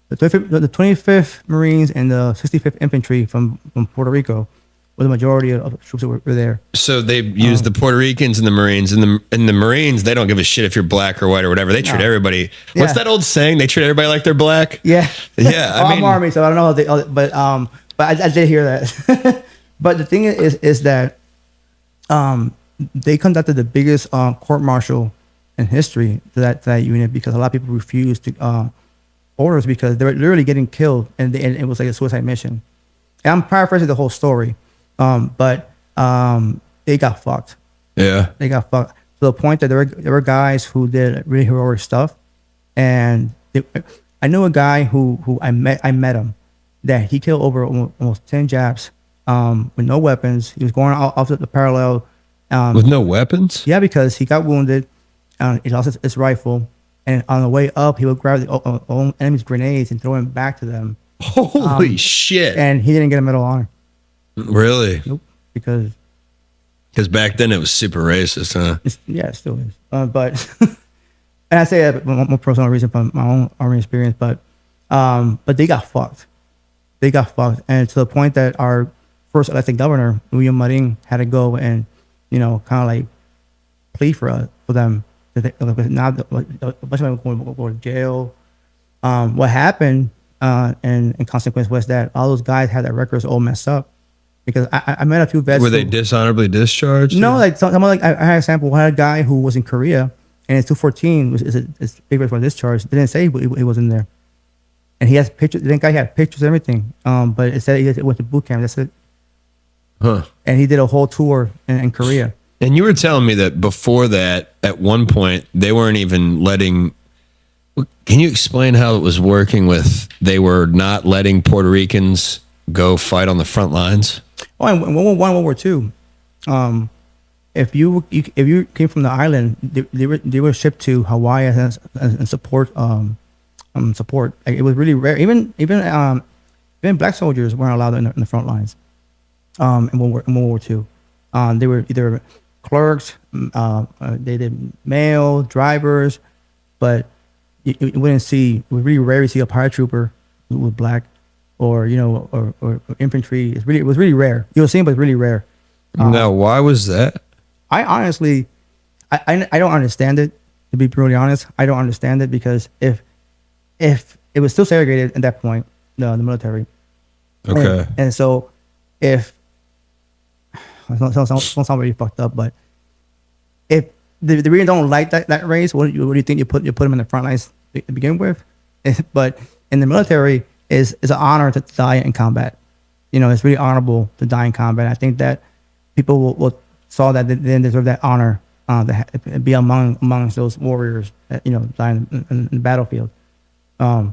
The 25th Marines and the 65th Infantry from Puerto Rico were the majority of the troops that were there. So they used the Puerto Ricans and the Marines. And the Marines, they don't give a shit if you're black or white or whatever. They treat everybody. Yeah. What's that old saying? They treat everybody like they're black? Yeah. Yeah. I'm Army, so I don't know. But I did hear that. But the thing is that they conducted the biggest court martial in history to that unit because a lot of people refused to orders because they were literally getting killed, and it was like a suicide mission. And I'm paraphrasing the whole story, but they got fucked. Yeah, they got fucked to the point that there were guys who did really heroic stuff, and I knew a guy who I met him that he killed over almost 10 Japs with no weapons. He was going off the parallel. With no weapons? Yeah, because he got wounded. He lost his rifle. And on the way up, he would grab the own enemy's grenades and throw them back to them. Holy shit. And he didn't get a Medal of Honor. Really? Nope. Because back then it was super racist, huh? Yeah, it still is. But, and I say that for more personal reason from my own Army experience, but they got fucked. They got fucked. And to the point that our first elected governor, William Marin, had to go and kind of like plead for them. Now a bunch of them go to jail. What happened in consequence was that all those guys had their records all messed up because I met a few vets. Were they dishonorably discharged? No, like someone like I had a sample. I had a guy who was in Korea and his 214 was papers for discharge. They didn't say he was in there, and he has pictures. The guy had pictures and everything. But it said he went to boot camp. That's it. Huh. And he did a whole tour in Korea. And you were telling me that before that, at one point, they weren't even letting. Can you explain how it was working with? They were not letting Puerto Ricans go fight on the front lines. Oh, and World War II. If you came from the island, they were shipped to Hawaii and support. Support. Like, it was really rare. Even black soldiers weren't allowed in the front lines. In World War II, they were either clerks. They did mail, drivers, but you wouldn't see. We really rarely see a paratrooper who was black, or or infantry. It was really rare. You'll see, but it's really rare. Now, why was that? I honestly, I don't understand it. To be brutally honest, I don't understand it because if it was still segregated at that point, the military. Okay. And so if don't sound really fucked up, but if they really don't like that race, what do you think you put them in the front lines to begin with? But in the military, is an honor to die in combat. It's really honorable to die in combat. I think that people will saw that they didn't deserve that honor to be amongst those warriors that dying in the battlefield. So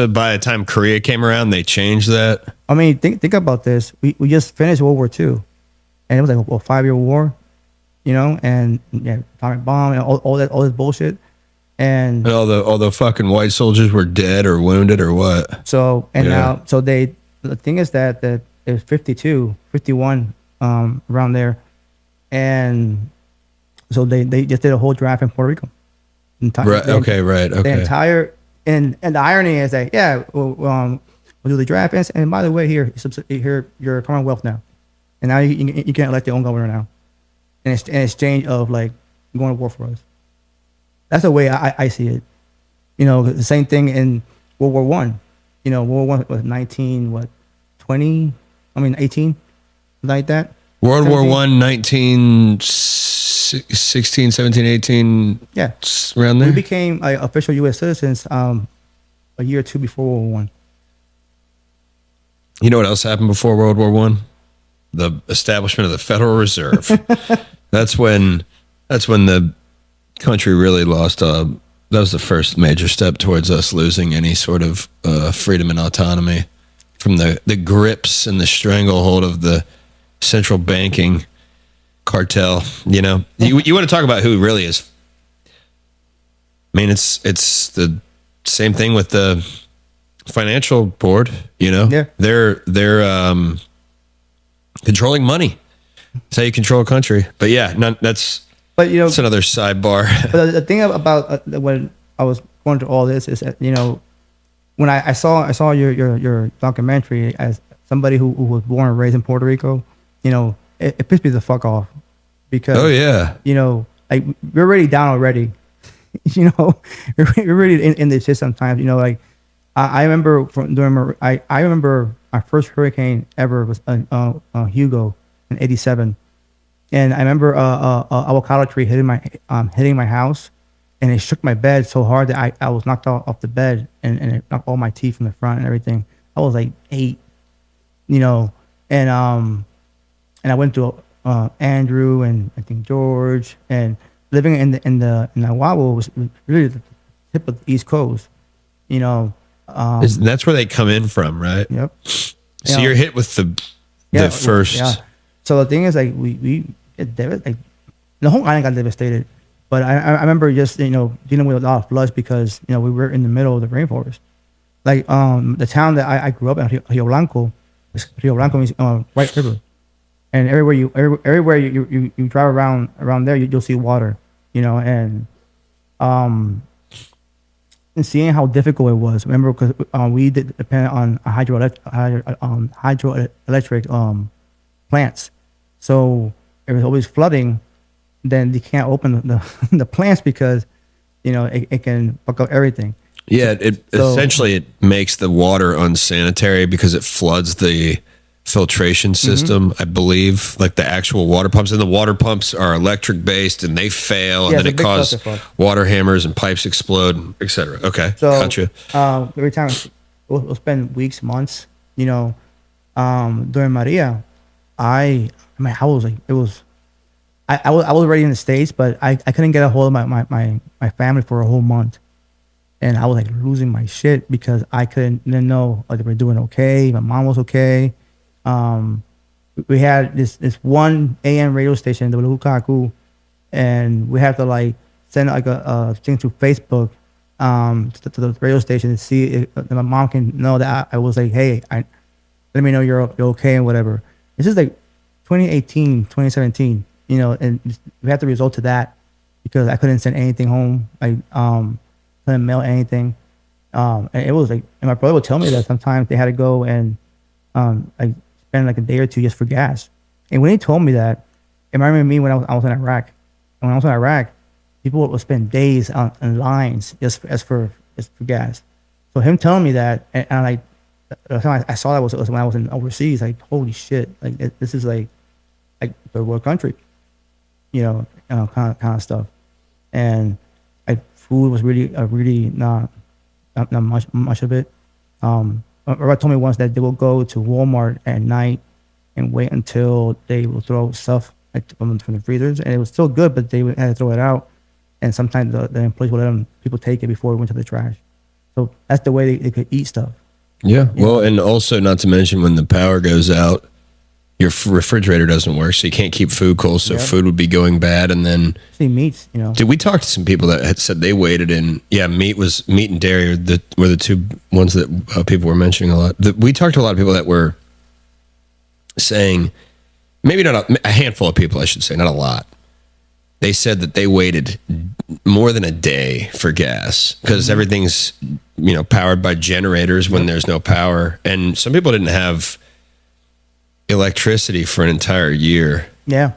by the time Korea came around, they changed that. I mean, think about this. We just finished World War II, and it was like a 5-year war, and atomic bomb and all this bullshit, and all the fucking white soldiers were dead or wounded or what. So now the thing is that it was 52, 51 around there, and so they just did a whole draft in Puerto Rico. Right. The entire and the irony is that we'll do the draft, and by the way, here you're a Commonwealth now, and now you can elect your own governor now, in exchange of like going to war for us. That's the way I see it. The same thing in World War One. World War One was 18, like that. World War One, 1916, 17, 18. Yeah, around there. We became official U.S. citizens a year or two before World War One. You know what else happened before World War One? The establishment of the Federal Reserve. That's when the country really lost. That was the first major step towards us losing any sort of freedom and autonomy from the grips and the stranglehold of the central banking cartel. You want to talk about who really is. I mean, it's the same thing with the financial board. Yeah. They're controlling money. That's how you control a country. But that's another sidebar. But the thing about when I was going through all this is that when I saw your documentary as somebody who was born and raised in Puerto Rico, it pissed me the fuck off because like we're already down already. We're already in this shit sometimes. I remember I remember my first hurricane ever was Hugo in '87, and I remember a avocado tree hitting my house, and it shook my bed so hard that I was knocked off the bed, and it knocked all my teeth from the front and everything. I was like 8, and I went to Andrew and I think George, and living in the Waco was really the tip of the East Coast, that's where they come in from, right? Yep. So you're hit with the first. Yeah. So the thing is, like the whole island got devastated, but I remember just dealing with a lot of floods because we were in the middle of the rainforest. Like the town that I grew up in, Rio Blanco means White River, and everywhere you drive around there, you'll see water, and seeing how difficult it was. Remember, because we did depend on hydroelectric plants, so it was always flooding. Then you can't open the plants because it can fuck up everything. Yeah, essentially it makes the water unsanitary because it floods the filtration system, I believe, like the actual water pumps. And the water pumps are electric based and they fail, and then it causes water hammers and pipes explode, etc. Okay, so, gotcha. Every time we'll spend weeks, months, during Maria, I was already in the States, but I couldn't get a hold of my family for a whole month. And I was like losing my shit because I didn't know they were doing okay. My mom was okay. We had this 1 a.m. radio station, WWII, and we had to send a thing to Facebook to the radio station to see if my mom can know that I was like, hey, let me know you're okay and whatever. This is like 2018, 2017. and we had to resort to that because I couldn't send anything home. I couldn't mail anything. And it was like, and my brother would tell me that sometimes they had to go and like spend like a day or two just for gas. And when he told me that, it reminded me when I was in Iraq. And when I was in Iraq, people would spend days on lines just for gas. So him telling me that, and like the time I saw that was when I was in overseas. Like, holy shit! Like this is like third world country, kind of stuff. And like food was really not much of it. My brother told me once that they will go to Walmart at night and wait until they will throw stuff from the freezers, and it was still good, but they had to throw it out. And sometimes the employees would let people take it before it went to the trash. So that's the way they could eat stuff. Yeah. Well, and also not to mention when the power goes out, your refrigerator doesn't work, so you can't keep food cold. So food would be going bad, and then see meats. Did we talk to some people that had said they waited in? Yeah, meat and dairy were the two ones that people were mentioning a lot. We talked to a lot of people that were saying, maybe not a handful of people, I should say, not a lot. They said that they waited more than a day for gas because everything's, powered by generators when there's no power. And some people didn't have electricity for an entire year. Yeah.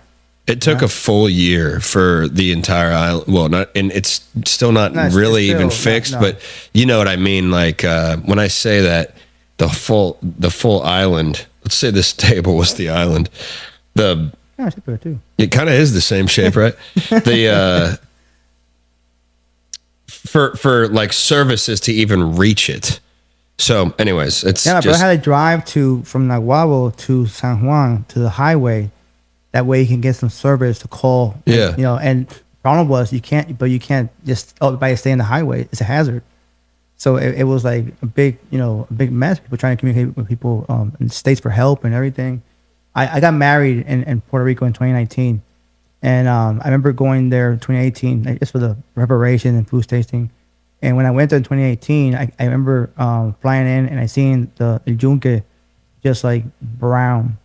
It took a full year for the entire island. Well, and it's still not really even fixed, but you know what I mean? Like, when I say that the full island, let's say this table was the island, it kind of is the same shape, right? For like services to even reach it. So, anyways, it's but I had to drive from Naguabo to San Juan to the highway. That way, you can get some service to call. Yeah, and the problem was you can't just by stay in the highway. It's a hazard. So it was like a big mess. People trying to communicate with people in the states for help and everything. I got married in Puerto Rico in 2019, and I remember going there in 2018 just for the preparation and food tasting. And when I went there in 2018, I remember flying in and I seen the yunque just like brown.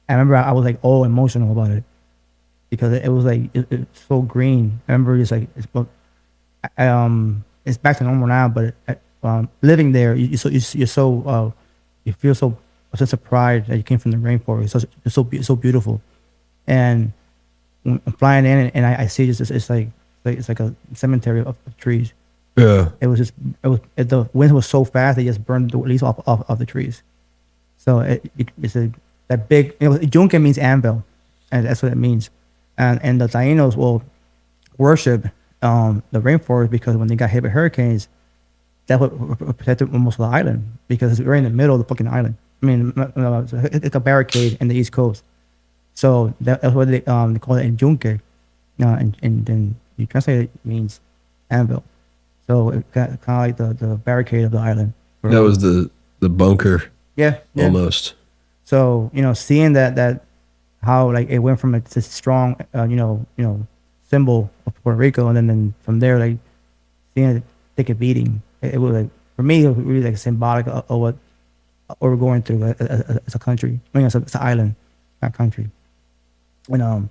I remember I was like emotional about it because it was like it's so green. I remember just like it's back to normal now, but living there, you feel so a sense of pride that you came from the rainforest. It's so beautiful. And when I'm flying in and I see it's like a cemetery of trees. Yeah. The wind was so fast it just burned the leaves off the trees. So it's that big. Yunque means anvil, and that's what it means. And the Tainos will worship the rainforest because when they got hit by hurricanes, that's what protected most of the island because we're in the middle of the fucking island. I mean, it's a barricade in the East Coast. So that's what they call it in Yunque. And then you translate it means anvil. So it kind of like the barricade of the island. That was the bunker. Yeah. Almost. So, seeing that how like it went from a strong, symbol of Puerto Rico, and then from there, like seeing it take a beating, it was like, for me, it was really like symbolic of what we're going through as a country. I mean, it's an island, not country. And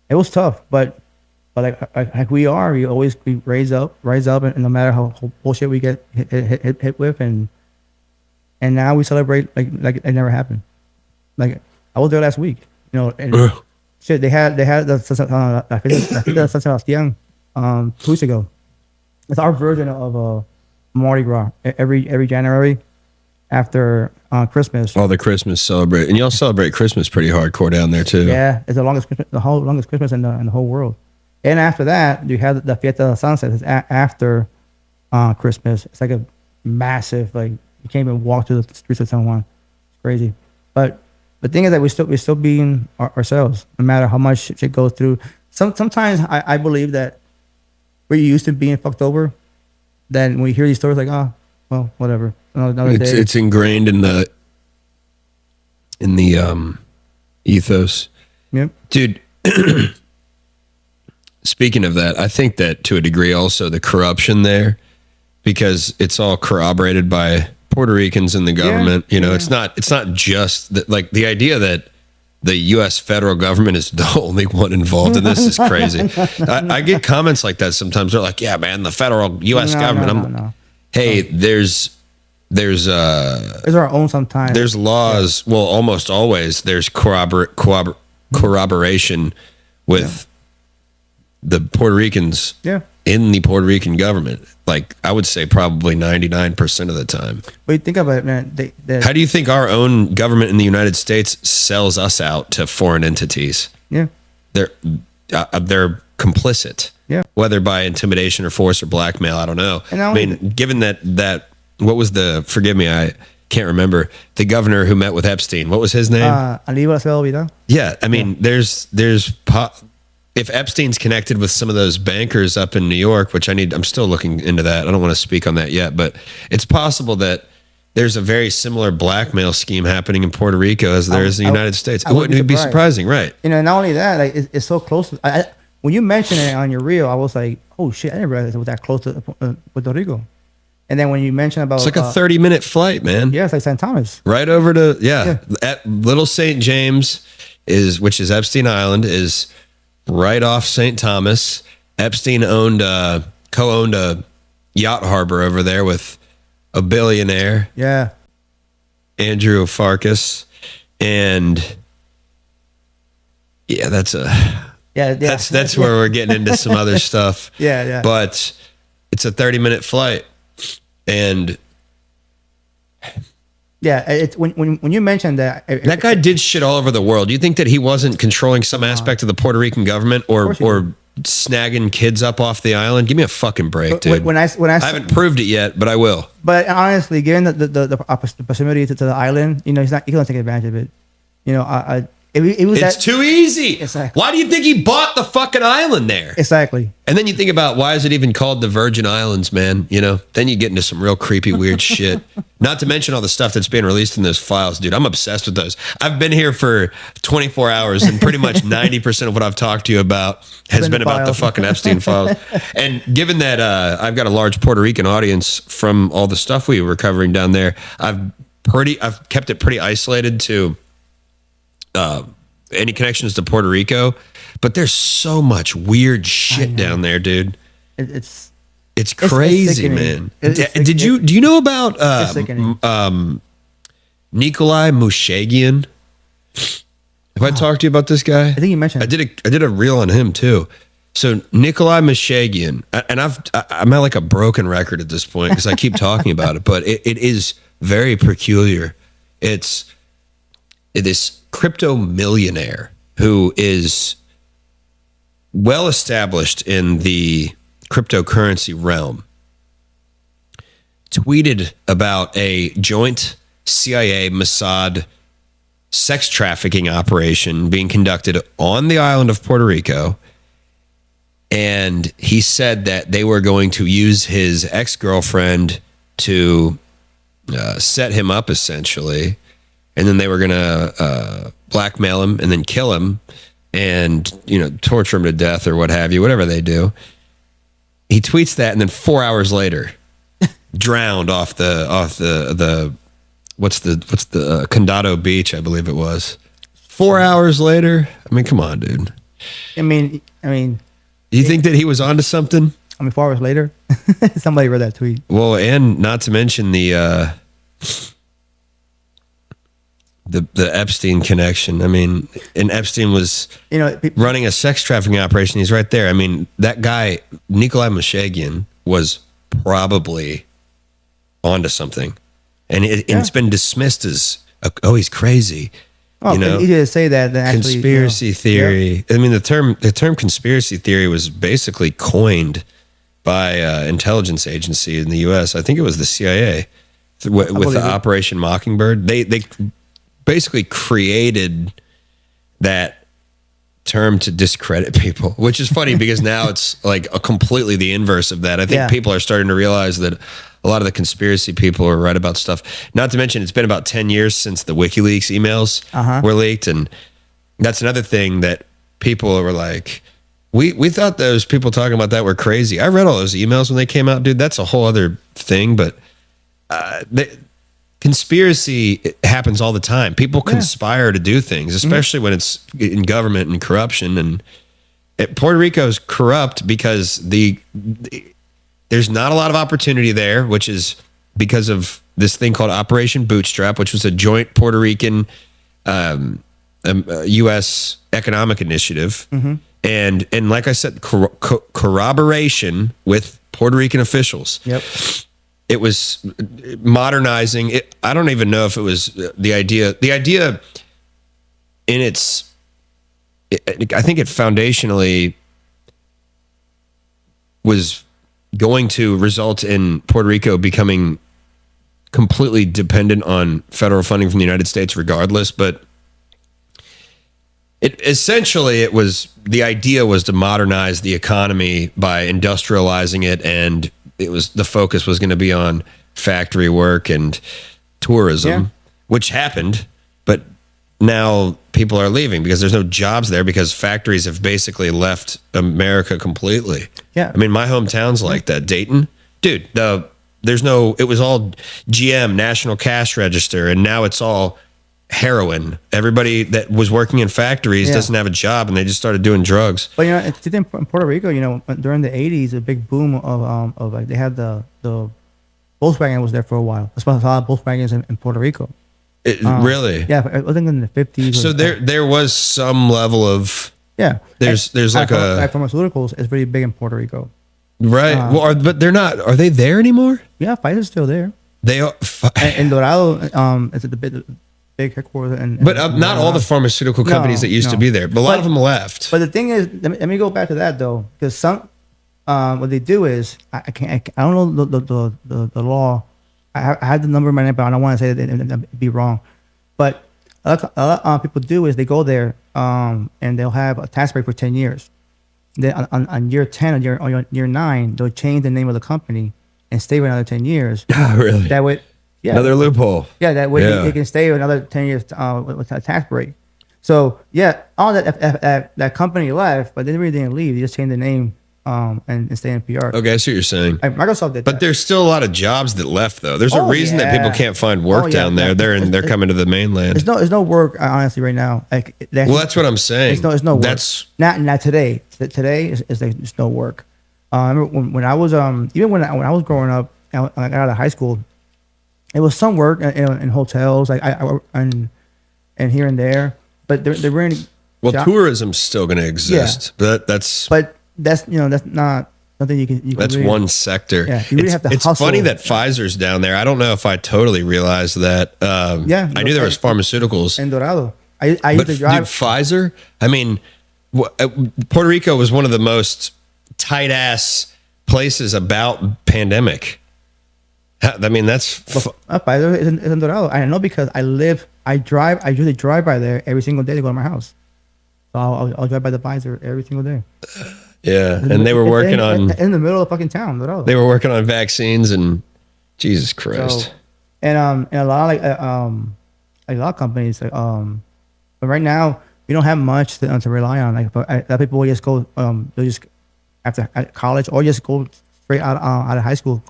it was tough, but like we always rise up, and no matter how bullshit we get hit with, and now we celebrate like it never happened. Like I was there last week, and shit, they had the San Sebastian 2 weeks ago. It's our version of Mardi Gras every January after Christmas. All the Christmas celebrate, and y'all celebrate Christmas pretty hardcore down there too. Yeah, it's the longest Christmas in the whole world. And after that, you have the Fiesta de Sunset. It's after Christmas. It's like a massive, like you can't even walk through the streets of San Juan. It's crazy. But the thing is that we're still being ourselves, no matter how much shit goes through. Sometimes I believe that we're used to being fucked over. Then when we hear these stories, like, oh, well, whatever. Another day. It's ingrained in the ethos. Yep. Dude. Speaking of that, I think that to a degree also the corruption there, because it's all corroborated by Puerto Ricans in the government. It's not just that, like the idea that the U.S. federal government is the only one involved in this is crazy. I get comments like that sometimes. They're like, "Yeah, man, the federal U.S. government." No. Hey, there's our own sometimes. There's laws. Yeah. Well, almost always there's corroboration with the Puerto Ricans. Yeah. In the Puerto Rican government, like I would say probably 99% of the time. But you think about it, man. How do you think our own government in the United States sells us out to foreign entities? Yeah. They're complicit. Yeah. Whether by intimidation or force or blackmail, I don't know. And I mean, given that what was forgive me, I can't remember, the governor who met with Epstein, what was his name? Yeah. I mean, if Epstein's connected with some of those bankers up in New York, which I'm still looking into that. I don't want to speak on that yet, but it's possible that there's a very similar blackmail scheme happening in Puerto Rico as there is in the United States. It wouldn't be surprising, right? Not only that, like it's so close. When you mentioned it on your reel, I was like, oh shit, I didn't realize it was that close to Puerto Rico. And then when you mentioned about, it's like a 30-minute flight, man. Yeah, it's like St. Thomas. Right over to at Little St. James which is Epstein Island, is right off St. Thomas. Epstein co-owned a yacht harbor over there with a billionaire. Yeah. Andrew Farkas. And that's that's where we're getting into some other stuff. Yeah. But it's a 30-minute flight. And it's when you mentioned that guy did shit all over the world. Do you think that he wasn't controlling some aspect of the Puerto Rican government or snagging kids up off the island? Give me a fucking break, dude. When I haven't proved it yet, but I will. But honestly, given the proximity to the island, he's gonna take advantage of it. It's too easy. Exactly. Why do you think he bought the fucking island there? Exactly. And then you think about, why is it even called the Virgin Islands, man? Then you get into some real creepy, weird shit. Not to mention all the stuff that's being released in those files, dude. I'm obsessed with those. I've been here for 24 hours and pretty much 90% of what I've talked to you about has been about the fucking Epstein files. And given that I've got a large Puerto Rican audience from all the stuff we were covering down there, I've kept it pretty isolated to any connections to Puerto Rico, but there's so much weird shit down there, dude. It's crazy, man. Do you know about Nikolai Mushagian? Have I talked to you about this guy? I think you mentioned. I did a reel on him too. So Nikolai Mushagian, and I'm at like a broken record at this point because I keep talking about it, but it is very peculiar. It's this crypto millionaire who is well established in the cryptocurrency realm tweeted about a joint CIA Mossad sex trafficking operation being conducted on the island of Puerto Rico. And he said that they were going to use his ex-girlfriend to set him up, essentially. And then they were going to blackmail him and then kill him and, torture him to death or what have you, whatever they do. He tweets that, and then 4 hours later, drowned off the Condado Beach, I believe it was. 4 hours later. I mean, come on, dude. I mean, you think that he was onto something? 4 hours later, somebody read that tweet. Well, and not to mention the Epstein connection. I mean, and Epstein was running a sex trafficking operation. He's right there. I mean, that guy, Nikolai Mushagian, was probably onto something. And it's been dismissed as, he's crazy. Oh, you did say that. Conspiracy theory. Yeah. I mean, the term conspiracy theory was basically coined by intelligence agency in the U.S. I think it was the CIA with the Operation Mockingbird. They basically created that term to discredit people, which is funny because now it's like completely the inverse of that. I think people are starting to realize that a lot of the conspiracy people are right about stuff. Not to mention, it's been about 10 years since the WikiLeaks emails were leaked. And that's another thing that people were like, we thought those people talking about that were crazy. I read all those emails when they came out, dude. That's a whole other thing. But conspiracy happens all the time. People conspire to do things, especially when it's in government and corruption. And Puerto Rico's corrupt because there's not a lot of opportunity there, which is because of this thing called Operation Bootstrap, which was a joint Puerto Rican U.S. economic initiative. And like I said, corroboration with Puerto Rican officials. Yep. It was modernizing it. I don't even know if it was the idea. The idea in its, I think it foundationally was going to result in Puerto Rico becoming completely dependent on federal funding from the United States regardless. But the idea was to modernize the economy by industrializing it, and the focus was going to be on factory work and tourism, which happened, but now people are leaving because there's no jobs there because factories have basically left America completely. Yeah. I mean, my hometown's like that. Dayton, dude, it was all GM, National Cash Register, and now it's all heroin. Everybody that was working in factories doesn't have a job, and they just started doing drugs. But it's in Puerto Rico. During the '80s, a big boom of like they had the Volkswagen was there for a while. That's why a lot of Volkswagens in Puerto Rico. Really? Yeah, I think in the '50s. So there was some level of There's like Pharmaceuticals is really big in Puerto Rico. Right. But they're not. Are they there anymore? Yeah, Pfizer's still there. They are. In Dorado, it's a big headquarters. But not all the pharmaceutical companies that used to be there, but a lot of them left. But the thing is, let me go back to that though, because some what they do is I don't know the law. I had the number in my name, but I don't want to say that it'd be wrong. But a lot of people do is they go there and they'll have a tax break for 10 years. Then on year 10 or year 9, they'll change the name of the company and stay for another 10 years. Oh, really? That way, another loophole. Yeah, that way they can stay another 10 years with a tax break. So all that company left, but they really didn't leave. They just changed the name and stay in PR. Okay, I see what you're saying. Microsoft did that. But there's still a lot of jobs that left, though. There's a reason that people can't find work down there. They're coming to the mainland. There's no work, honestly, right now. That's what I'm saying. There's no work. That's not today. Today is there's no work. I remember when I was even when I was growing up, I got out of high school, it was some work in hotels, like and here and there. But they're really tourism's still going to exist. Yeah. But that's that's not something you can. That's really, one sector. Yeah, you really have to hustle. It's funny that Pfizer's down there. I don't know if I totally realized that. I knew there was pharmaceuticals in Dorado. I used to drive. Dude, Pfizer. I mean, Puerto Rico was one of the most tight ass places about pandemic. I mean, that's Pfizer is in Dorado. I know because I usually drive by there every single day to go to my house. So I'll drive by the Pfizer every single day. Yeah, and they were working on in the middle of fucking town. Dorado. They were working on vaccines and Jesus Christ. So, and a lot of a lot of companies. But right now we don't have much to rely on. Like, a lot of people will just go. They'll just after college or just go straight out of high school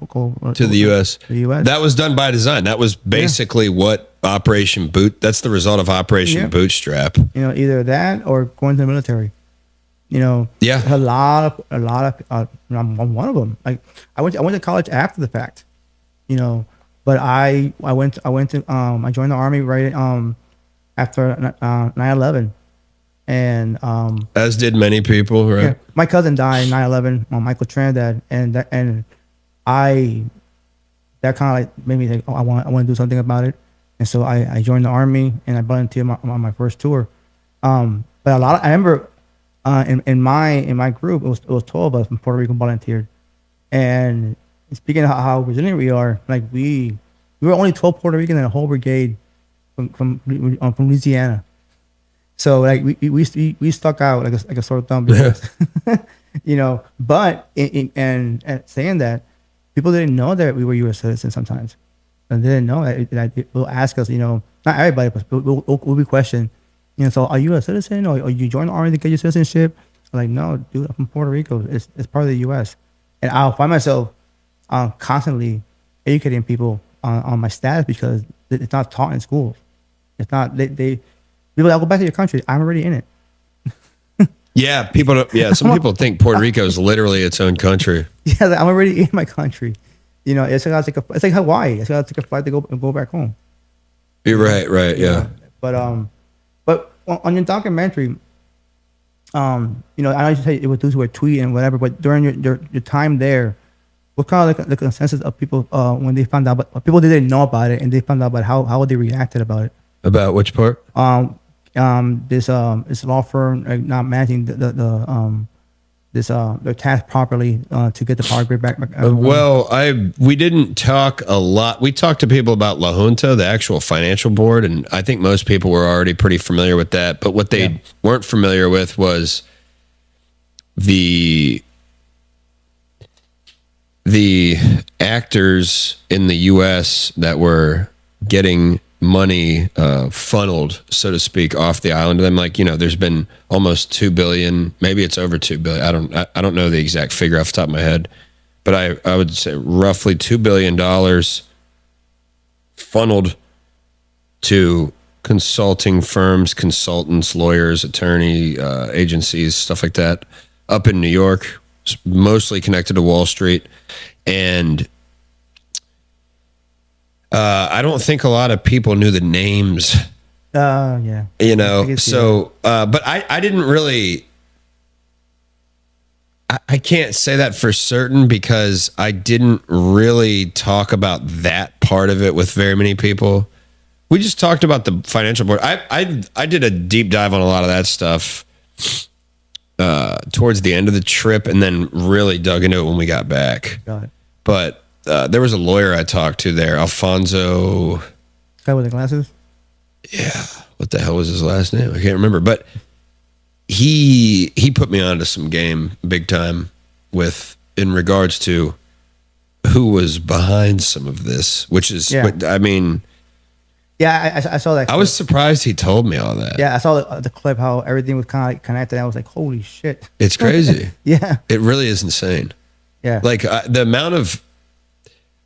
to the U.S. To the U.S. That was done by design. That was basically what Operation Boot. That's the result of Operation Bootstrap. Either that or going to the military. A lot of. I'm one of them. Like I went to college after the fact. But I joined the army right after 9/11. And as did many people, right? Yeah, my cousin died in 9/11 on Michael Trinidad, and that kind of like made me think, I want to do something about it, and so I joined the army and I volunteered on my first tour. But I remember in my group it was 12 of us from Puerto Rico volunteered, and speaking of how resilient we are, like we were only 12 Puerto Ricans in a whole brigade from Louisiana. So like we stuck out like a sore thumb because, But and saying that, people didn't know that we were U.S. citizens sometimes, and they didn't know that it will ask us. Not everybody, but we'll be questioned. So are you a citizen or you join the army to get your citizenship? I'm like, no, dude, I'm from Puerto Rico. It's part of the U.S. And I'll find myself constantly educating people on my status because It's not taught in schools. It's not. They people that go back to your country. I'm already in it. Yeah, people don't. Yeah, some people think Puerto Rico is literally its own country. Yeah, like, I'm already in my country. You know, it's like it's like Hawaii. It's like take a flight to go back home. You're right. Yeah. But on your documentary, you know, I know you say it was due to a tweet and whatever, but during your time there, what kind of like the consensus of people when they found out, but people didn't know about it and they found out about how they reacted about it? About which part? This law firm not managing their task properly to get the power grid back. We didn't talk a lot. We talked to people about La Junta, the actual financial board, and I think most people were already pretty familiar with that. But what they weren't familiar with was the actors in the U.S. that were getting money funneled, so to speak, off the island. And I'm like, you know, there's been almost $2 billion, maybe it's over $2 billion. I don't know the exact figure off the top of my head, but I would say roughly $2 billion funneled to consulting firms, consultants, lawyers, attorney agencies, stuff like that, up in New York, mostly connected to Wall Street. And I don't think a lot of people knew the names. Yeah. You know, so, but I didn't really, I can't say that for certain because I didn't really talk about that part of it with very many people. We just talked about the financial board. I did a deep dive on a lot of that stuff towards the end of the trip and then really dug into it when we got back. Got it. But there was a lawyer I talked to there, Alfonso. Guy with the glasses? Yeah. What the hell was his last name? I can't remember. But he put me onto some game big time in regards to who was behind some of this, which is, I mean. Yeah, I saw that clip. I was surprised he told me all that. Yeah, I saw the clip, how everything was kind of connected. I was like, holy shit. It's crazy. Yeah. It really is insane. Yeah. Like the amount of,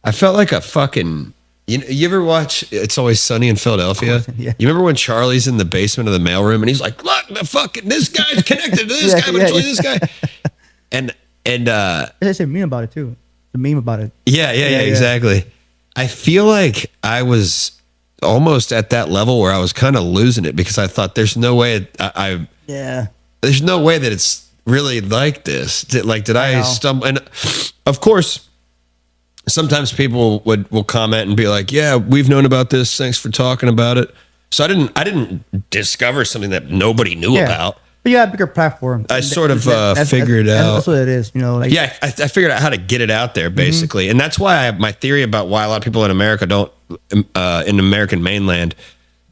I felt like a fucking, you ever watch It's Always Sunny in Philadelphia? Yeah. You remember when Charlie's in the basement of the mailroom and he's like, look, this guy's connected to this guy, but it's really this guy. And there's a meme about it too. The meme about it. Yeah, exactly. I feel like I was almost at that level where I was kind of losing it because I thought there's no way there's no way that it's really like this. Did I stumble? And of course, sometimes people will comment and be like, yeah, we've known about this. Thanks for talking about it. So I didn't discover something that nobody knew about. But you had a bigger platform. I sort of figured it out. That's what it is, you know. Like, yeah, I figured out how to get it out there, basically. And that's why my theory about why a lot of people in America in American mainland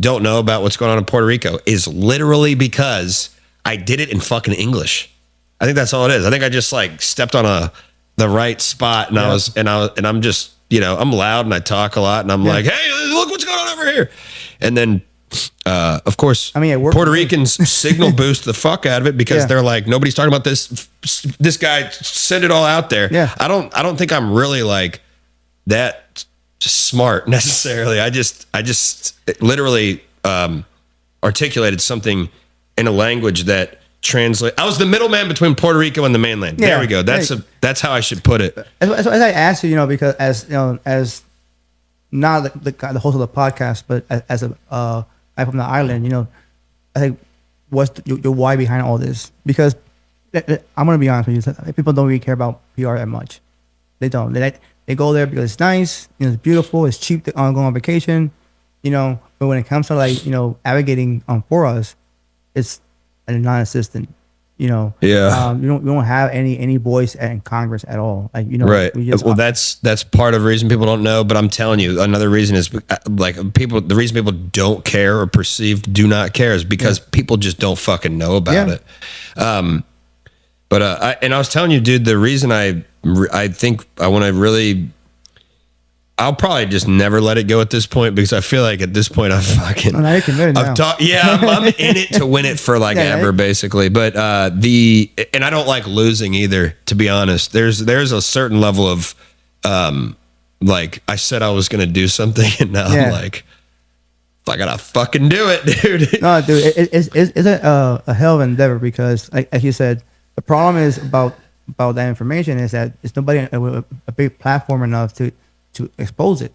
don't know about what's going on in Puerto Rico is literally because I did it in fucking English. I think that's all it is. I think I just like stepped on the right spot and I'm just, you know, I'm loud and I talk a lot and I'm like, hey, look what's going on over here. And then of course, Puerto Ricans signal boost the fuck out of it because they're like, nobody's talking about this. This guy sent it all out there. Yeah. I don't think I'm really like that smart necessarily. I just literally articulated something in a language that translate. I was the middleman between Puerto Rico and the mainland. There we go. That's how I should put it. As I asked you, you know, because as you know, as not the host of the podcast, but as a guy from the island, you know, I think what's your why behind all this? Because I'm gonna be honest with you, people don't really care about PR that much. They don't. They go there because it's nice, you know, it's beautiful, it's cheap to go on vacation, you know. But when it comes to like, you know, advocating for us, it's a non-assistant. You know, we don't have any voice in Congress at all. Like, you know, right. That's part of the reason people don't know. But I'm telling you, another reason is like the reason people don't care or do not care is because people just don't fucking know about it. But I was telling you, dude, the reason I think I want to really, I'll probably just never let it go at this point because I feel like at this point I'm in it to win it for like ever, basically. But and I don't like losing either, to be honest. There's a certain level of like I said I was going to do something and now I'm like, I gotta fucking do it, dude. No, dude, it's a hell of an endeavor because, like you said, the problem is about that information is that it's nobody with a big platform enough to expose it.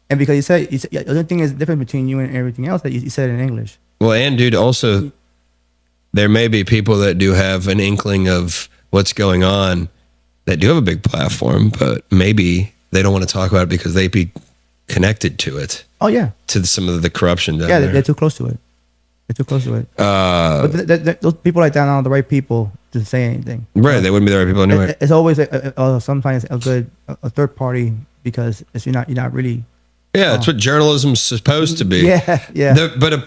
And because you said the other thing is different between you and everything else that you said in English. Well, and dude, also there may be people that do have an inkling of what's going on that do have a big platform, but maybe they don't want to talk about it because they'd be connected to it. Oh yeah, to some of the corruption down there. They're too close to it. They're too close to it. But those people like that aren't the right people to say anything. Right, they wouldn't be the right people anyway. It's always sometimes a third party because you're not really. Yeah, it's what journalism's supposed to be. Yeah. But a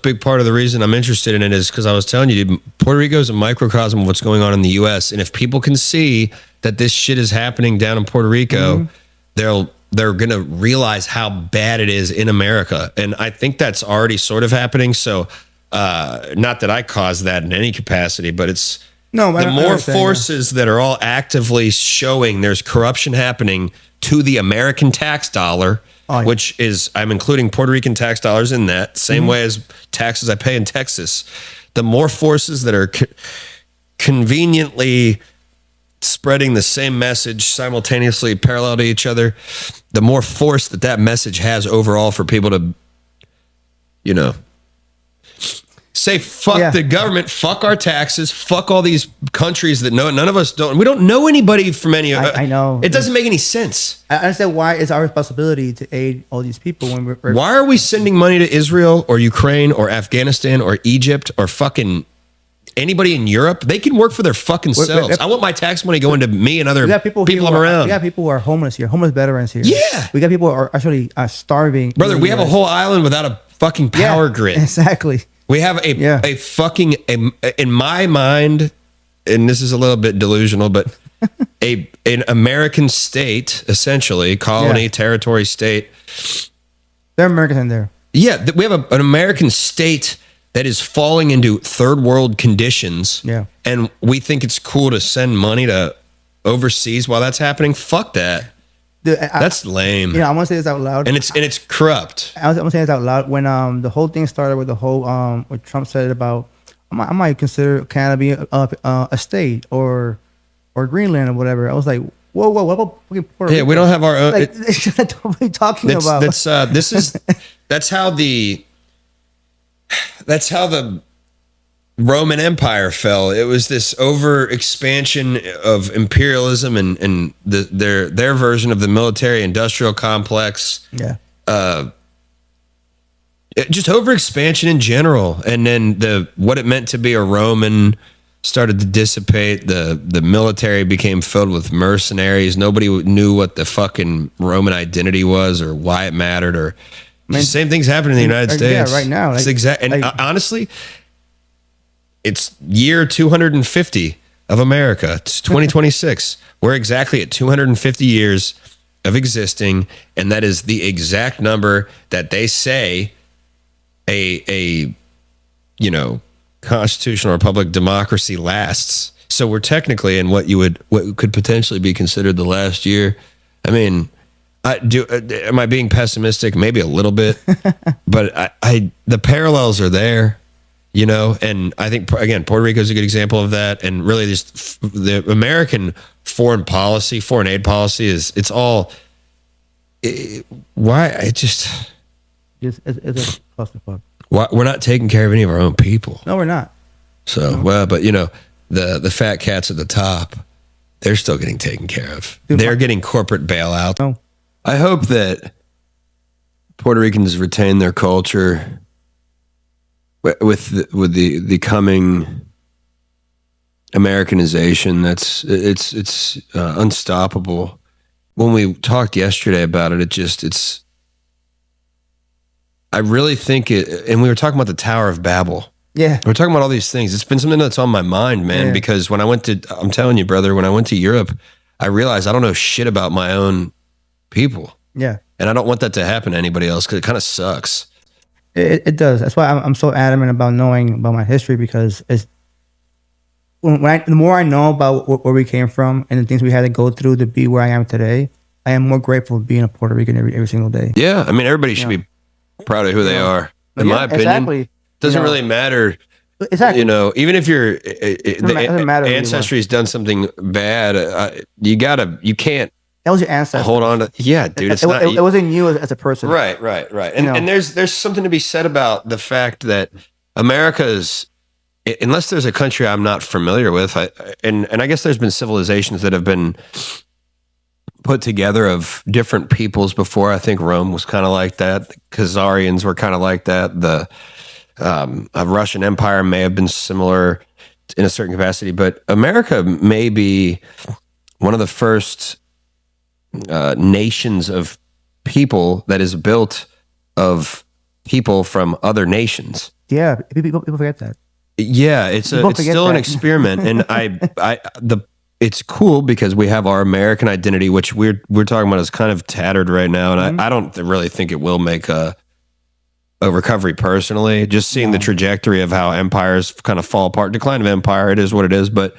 big part of the reason I'm interested in it is because I was telling you, dude, Puerto Rico is a microcosm of what's going on in the U.S. And if people can see that this shit is happening down in Puerto Rico, they're going to realize how bad it is in America. And I think that's already sort of happening. So not that I caused that in any capacity, but it's the more forces that are all actively showing there's corruption happening to the American tax dollar, which is, I'm including Puerto Rican tax dollars in that, same way as taxes I pay in Texas. The more forces that are conveniently spreading the same message simultaneously parallel to each other, the more force that message has overall for people to, say fuck the government, fuck our taxes, fuck all these countries that none of us don't. We don't know anybody from any of it. I know. It doesn't make any sense. I understand why it's our responsibility to aid all these people when we're why are we sending money to Israel or Ukraine or Afghanistan or Egypt or fucking anybody in Europe? They can work for their fucking selves. I want my tax money going to me and other people I'm around. We got people who are homeless here, homeless veterans here. Yeah. We got people who are actually starving. Brother, we have a whole island without a fucking power grid. Exactly. We have a fucking, in my mind, and this is a little bit delusional, but an American state, essentially, colony, territory, state. They're Americans in there. Yeah, we have an American state that is falling into third world conditions. Yeah. And we think it's cool to send money to overseas while that's happening. Fuck that. Dude, that's lame. I want to say this out loud. And it's corrupt. I'm saying this out loud. When the whole thing started with the whole what Trump said about I might consider Canada being a state or Greenland or whatever. I was like, whoa, what about Puerto Rico? Yeah, we don't have our own. Like, what are we talking about? That's how the Roman Empire fell. It was this over expansion of imperialism and their version of the military industrial complex. Yeah. Just over expansion in general. And then what it meant to be a Roman started to dissipate. The military became filled with mercenaries. Nobody knew what the fucking Roman identity was or why it mattered or the same things happening in the United States. Yeah, right now. It's honestly, it's year 250 of America. It's 2026. We're exactly at 250 years of existing, and that is the exact number that they say a constitutional republic democracy lasts. So we're technically in what could potentially be considered the last year. I mean, am I being pessimistic? Maybe a little bit, but the parallels are there. And I think, again, Puerto Rico is a good example of that. And really just the American foreign aid policy it's all, why it just, it's a clusterfuck. Why we're not taking care of any of our own people. No, we're not. So, well, but the fat cats at the top, they're still getting taken care of. Dude, they're getting corporate bailout. No. I hope that Puerto Ricans retain their culture with the coming Americanization. It's unstoppable. When we talked yesterday about it, I really think and we were talking about the Tower of Babel. Yeah. We're talking about all these things. It's been something that's on my mind, man, because when I'm telling you, brother, when I went to Europe, I realized I don't know shit about my own people. Yeah. And I don't want that to happen to anybody else because it kind of sucks. It does. That's why I'm so adamant about knowing about my history, because the more I know about where we came from and the things we had to go through to be where I am today, I am more grateful for being a Puerto Rican every single day. Yeah. I mean, everybody should be proud of who they are. In my opinion, exactly. Doesn't really matter. Exactly. Even if your doesn't matter who you ancestry's done something bad, you can't That was your ancestor. hold on to. Yeah, dude, it wasn't you as a person. Right. And there's something to be said about the fact that America's, unless there's a country I'm not familiar with, and I guess there's been civilizations that have been put together of different peoples before. I think Rome was kind of like that. The Khazarians were kind of like that. The Russian Empire may have been similar in a certain capacity, but America may be one of the first nations of people that is built of people from other nations. Yeah, people forget that. Yeah, it's still an experiment, and it's cool because we have our American identity, which we're talking about is kind of tattered right now, and I don't really think it will make a recovery personally. Just seeing the trajectory of how empires kind of fall apart, decline of empire, it is what it is, but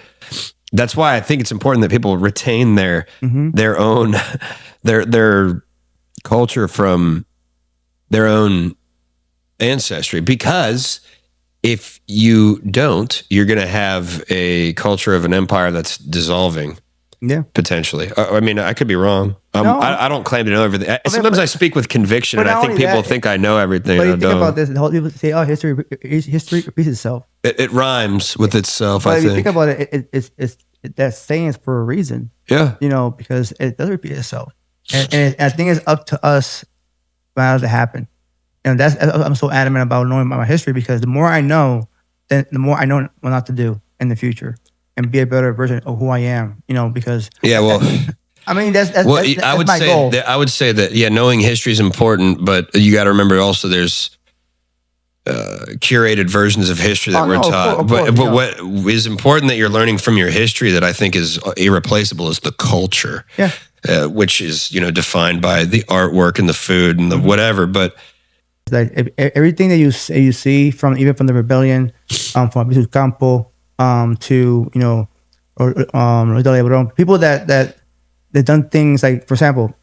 that's why I think it's important that people retain their own their culture from their own ancestry, because if you don't, you're going to have a culture of an empire that's dissolving. Yeah, potentially. I mean, I could be wrong. No. I don't claim to know everything. Sometimes I speak with conviction, and I think people think I know everything. But and you I think don't. about this, and whole people say, "Oh, history repeats itself." It rhymes with itself. But I if you think. think about it, it's that saying is for a reason. Yeah. Because it does repeat itself, and I think it's up to us how to happen. And I'm so adamant about knowing my history, because the more I know, then the more I know what not to do in the future and be a better version of who I am. Because I mean that's I would my say goal. I would say that knowing history is important, but you got to remember also there's curated versions of history that we're taught. Of course, but what is important that you're learning from your history that I think is irreplaceable is the culture. Yeah. Which is defined by the artwork and the food and the whatever, but. Like everything that you see from the rebellion, from Abisu Campo, to people that done things like, for example,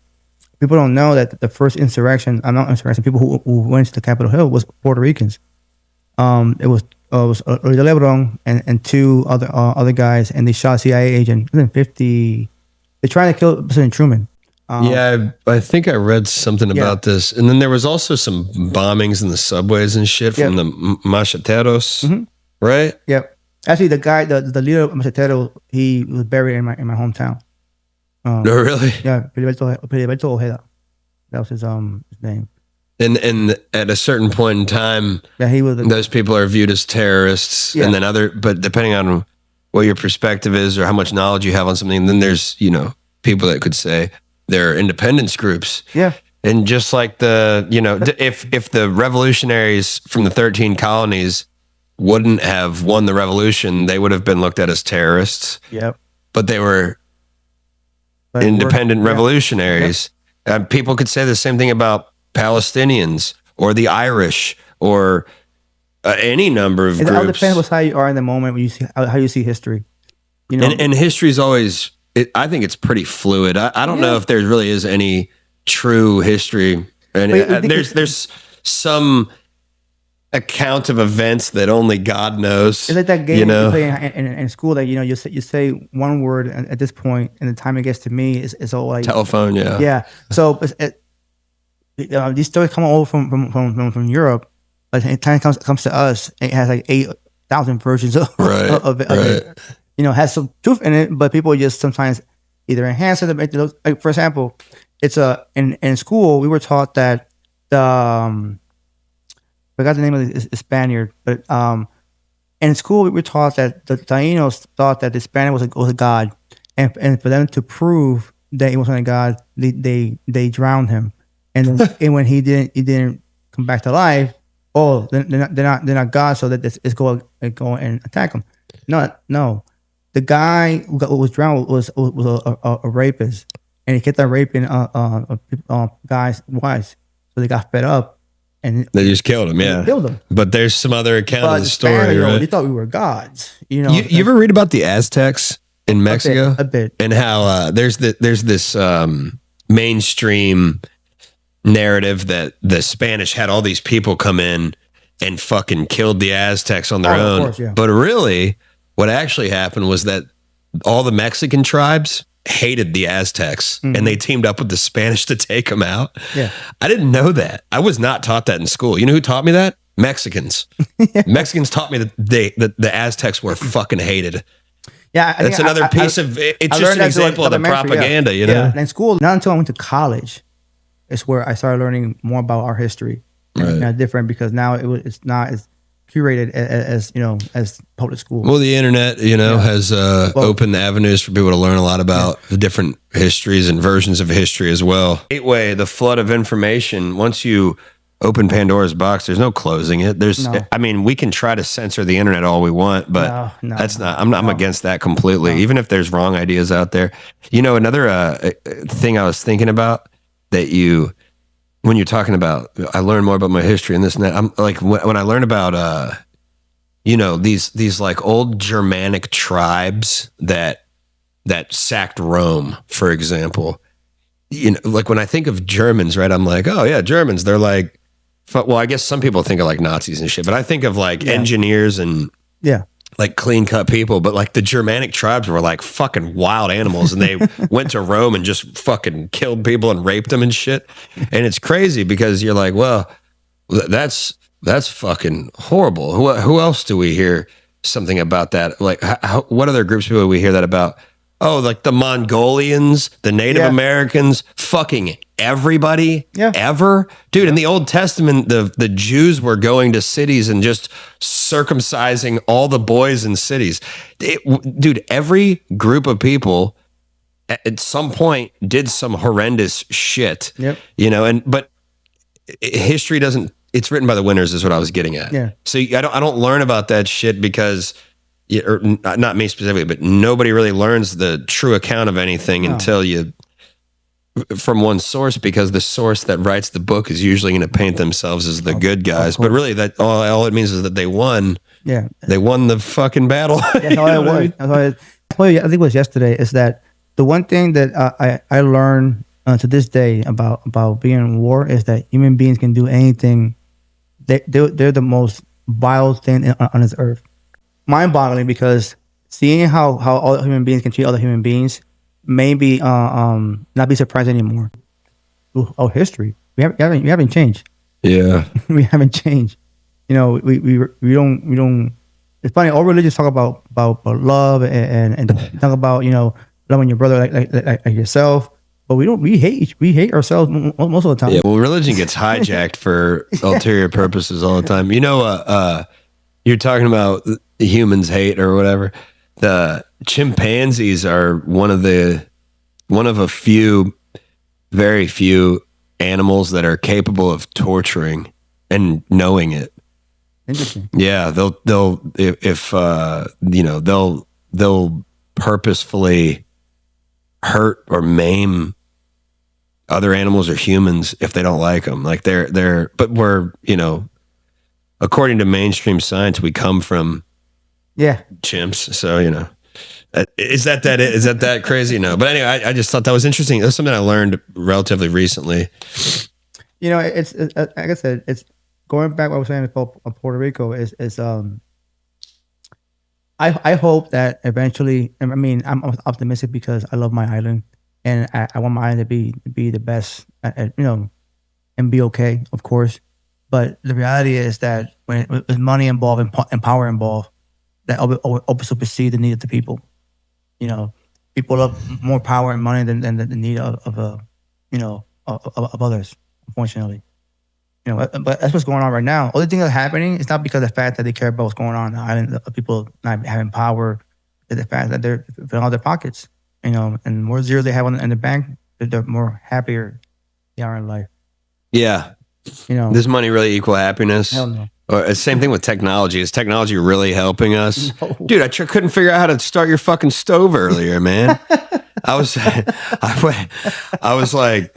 people don't know that the first insurrection, people who went to the Capitol Hill was Puerto Ricans. It was Lebron and two other guys, and they shot a CIA agent. In 50, they're trying to kill President Truman. I think I read something about this. And then there was also some bombings in the subways and shit from the macheteros, right? Yep. Actually, the leader of Machetero, he was buried in my hometown. No, really? Yeah, Filiberto Ojeda. That was his name. And at a certain point in time, he was. Those people are viewed as terrorists, and then but depending on what your perspective is or how much knowledge you have on something, then there's people that could say they're independence groups. Yeah. And just like if the revolutionaries from the 13 colonies wouldn't have won the revolution, they would have been looked at as terrorists. Yep. But they were independent revolutionaries. Yep. People could say the same thing about Palestinians or the Irish or any number of groups. It all depends on how you are in the moment when you see how you see history. And history is always. I think it's pretty fluid. I don't know if there really is any true history. And there's some account of events that only God knows. It's like that game you play in school that you say one word at this point, and the time it gets to me is all like telephone. Yeah. So these stories come over from Europe, but the time it comes to us, it has like 8,000 versions of it. Has some truth in it, but people just sometimes either enhance it. Like, for example, it's in school we were taught that the forgot the name of the Spaniard, but in school we were taught that the Taínos thought that the Spaniard was a god, and for them to prove that he wasn't a god, they drowned him, and when he didn't come back to life, they're not gods, so that it's go and attack him. No. The guy who was drowned was a rapist, and he kept on raping guys' wives. So they got fed up, and they just killed him. Yeah, killed him. But there's some other account of the story, right? They thought we were gods. You ever read about the Aztecs in Mexico? A bit. And how there's this mainstream narrative that the Spanish had all these people come in and fucking killed the Aztecs on their own. Of course, yeah. But really, what actually happened was that all the Mexican tribes hated the Aztecs and they teamed up with the Spanish to take them out. Yeah. I didn't know that. I was not taught that in school. You know who taught me that? Mexicans. Mexicans taught me that the Aztecs were fucking hated. Yeah, that's another piece of it's just an example of the propaganda, you know. Yeah. In school, not until I went to college, is where I started learning more about our history. Right. Different because now it's not as curated as you know as public school. Well, the internet, you know, has opened the avenues for people to learn a lot about different histories and versions of history as well. Gateway, the flood of information. Once you open Pandora's box, there's no closing it. I mean, we can try to censor the internet all we want, but that's not. I'm against that completely. Even if there's wrong ideas out there. You know, another thing I was thinking about that when you're talking about, I learned more about my history and this and that. I'm like, when I learn about, you know, these like old Germanic tribes that sacked Rome, for example. You know, like when I think of Germans, right? I'm like, oh yeah, Germans. They're like, well, I guess some people think of like Nazis and shit, but I think of like engineers and like clean cut people. But like the Germanic tribes were like fucking wild animals, and they went to Rome and just fucking killed people and raped them and shit. And it's crazy because you're like, well, that's fucking horrible. Who else do we hear something about that? Like, what other groups of people do we hear that about? Oh, like the Mongolians, the Native Americans, fucking everybody ever. Dude, in the Old Testament, the Jews were going to cities and just circumcising all the boys in cities. Dude, every group of people at some point did some horrendous shit. Yep. You know, but history doesn't, it's written by the winners is what I was getting at. Yeah. So I don't learn about that shit because, or not me specifically, but nobody really learns the true account of anything until from one source, because the source that writes the book is usually going to paint themselves as the good guys. But really, that all it means is that they won. Yeah, they won the fucking battle. That's all it was. I think it was yesterday. Is that the one thing that I learned to this day about being in war is that human beings can do anything. They're the most vile thing on this earth. Mind-boggling, because seeing how all human beings can treat other human beings, maybe not be surprised anymore. Our history, we haven't changed. Yeah, we haven't changed. You know, we don't. It's funny. All religions talk about love and talk about, you know, loving your brother like yourself. But we hate ourselves most of the time. Yeah, well, religion gets hijacked for ulterior purposes all the time. You know, you're talking about humans hate or whatever. The chimpanzees are one of a few, very few animals that are capable of torturing and knowing it. Interesting. Yeah, they'll purposefully hurt or maim other animals or humans if they don't like them. Like but we're, you know, according to mainstream science, we come from chimps. So, you know, is that crazy? No. But anyway, I just thought that was interesting. That's something I learned relatively recently. You know, it's like I said, it's going back what I was saying about Puerto Rico is I hope that eventually, I mean, I'm optimistic because I love my island and I want my island to be the best, you know, and be okay, of course. But the reality is that when with money involved and power involved, that always supersede the need of the people. You know, people love more power and money than the need of others, unfortunately. You know, but that's what's going on right now. Only thing that's happening is not because of the fact that they care about what's going on in the island, the people not having power, the fact that they're filling out their pockets. You know, and more zeros they have in the bank, the more happier they are in life. Yeah. You know, does money really equal happiness? Hell no. Or same thing with technology. Is technology really helping us? No. Dude, I couldn't figure out how to start your fucking stove earlier, man. I was like,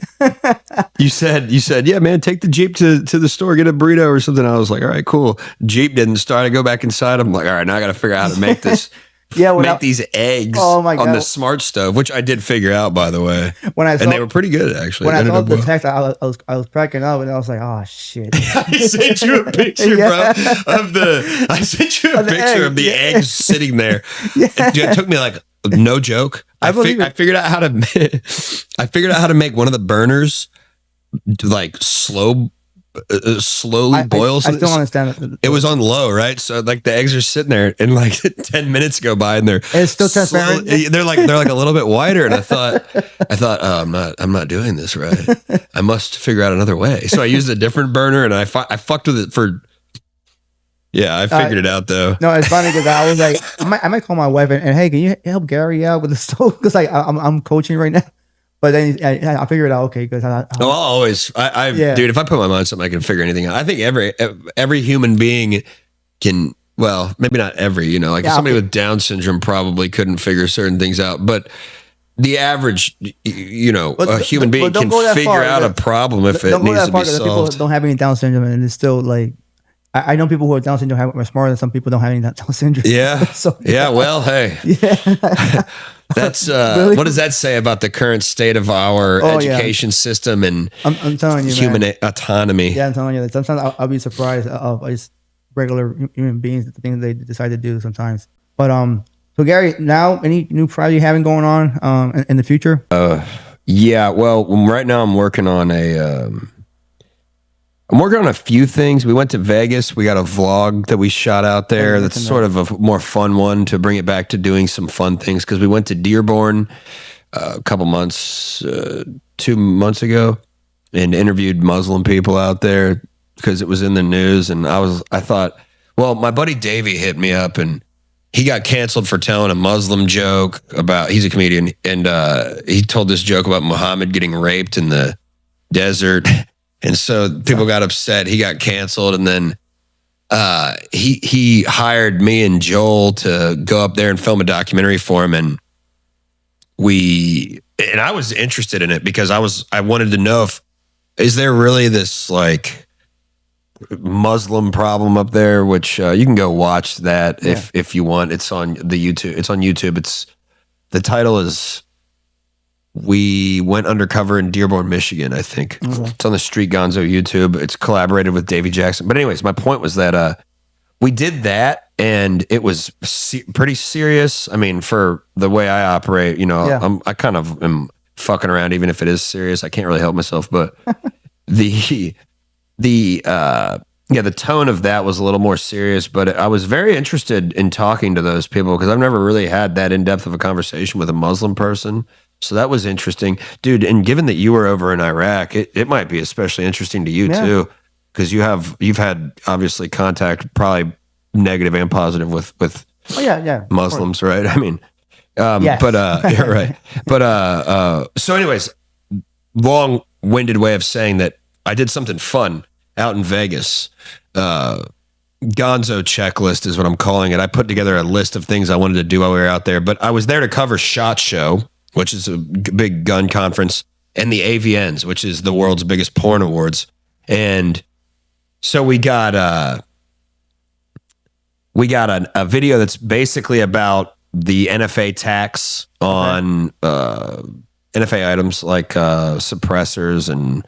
you said, yeah, man, take the Jeep to the store, get a burrito or something. I was like, all right, cool. Jeep didn't start. I go back inside. I'm like, all right, now I got to figure out how to make this make these eggs on the smart stove, which I did figure out, by the way. And they were pretty good, actually. When I saw the text, I was cracking up, and I was like, "Oh shit!" I sent you a picture, bro, of the eggs sitting there. Yeah. It took me like no joke. I figured out how to make one of the burners like slowly boil. I still don't understand it was on low, right? So like the eggs are sitting there, and like 10 minutes go by, and it's still transparent. They're like a little bit whiter, and I thought, oh, I'm not doing this right. I must figure out another way. So I used a different burner, and I fucked with it for. Yeah, I figured it out though. No, it's funny because I was like, I might call my wife and hey, can you help Gary out with the stove? Because like I'm coaching right now. But then I figured it out. Okay, because I'll always, dude. If I put my mind on something, I can figure anything out. I think every human being can. Well, maybe not every. Like somebody with Down syndrome probably couldn't figure certain things out, but the average, a human being can figure out a problem if it needs to be solved. People don't have any Down syndrome, and it's still like. I know people who are Down syndrome are smarter than some people don't have any Down syndrome. Yeah. Well, hey. Yeah. That's really what does that say about the current state of our education system and I'm telling you, human man. autonomy? Yeah, I'm telling you. Sometimes I'll be surprised of just regular human beings, the things they decide to do sometimes. But so Gary, now any new project you having going on in the future? Yeah. Well, right now I'm working on a few things. We went to Vegas. We got a vlog that we shot out there. That's sort of a more fun one to bring it back to doing some fun things. Because we went to Dearborn a couple months, 2 months ago, and interviewed Muslim people out there because it was in the news. And I thought, well, my buddy Davey hit me up and he got canceled for telling a Muslim joke about, he's a comedian, and he told this joke about Muhammad getting raped in the desert. And so people got upset. He got canceled, and then he hired me and Joel to go up there and film a documentary for him. And I was interested in it because I wanted to know is there really this like Muslim problem up there? Which you can go watch that if you want. It's on the YouTube. It's on YouTube. The title is. We went undercover in Dearborn, Michigan, I think. Okay. It's on the Street Gonzo YouTube. It's collaborated with Davey Jackson. But anyways, my point was that we did that, and it was pretty serious. I mean, for the way I operate, I kind of am fucking around, even if it is serious. I can't really help myself. But the tone of that was a little more serious. But I was very interested in talking to those people because I've never really had that in-depth of a conversation with a Muslim person. So that was interesting, dude. And given that you were over in Iraq, it might be especially interesting to you too, because you've had obviously contact, probably negative and positive with Muslims, right? I mean, but you're right. But so, anyways, long-winded way of saying that I did something fun out in Vegas. Gonzo checklist is what I'm calling it. I put together a list of things I wanted to do while we were out there, but I was there to cover SHOT Show, which is a big gun conference, and the AVNs, which is the world's biggest porn awards. And so we got a video that's basically about the NFA tax on NFA items like suppressors and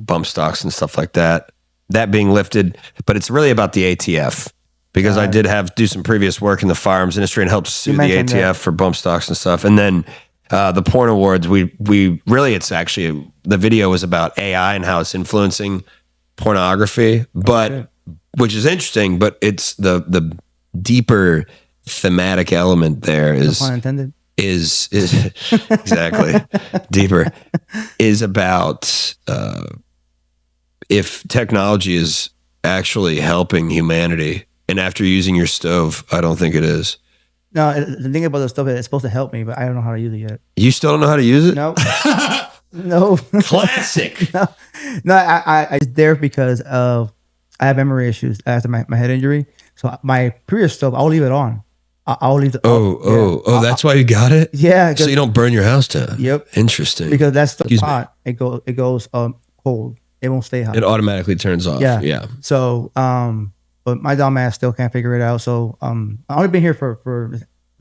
bump stocks and stuff like that being lifted. But it's really about the ATF. Because I did do some previous work in the firearms industry and helped sue the ATF for bump stocks and stuff. And then the porn awards, it's actually, the video was about AI and how it's influencing pornography, but which is interesting, but it's the deeper thematic element there is, no pun intended. is exactly deeper, is about if technology is actually helping humanity. And after using your stove, I don't think it is. No, the thing about the stove is it's supposed to help me, but I don't know how to use it yet. You still don't know how to use it? No. No. Classic. No, I there because I have memory issues after my head injury. So my previous stove, I'll leave it on. I'll leave it on. That's why you got it? Yeah. So you don't burn your house down? Yep. Interesting. Because that's the pot. It goes cold. It won't stay hot. It automatically turns off. Yeah. So, but my dumb ass still can't figure it out. So I've only been here for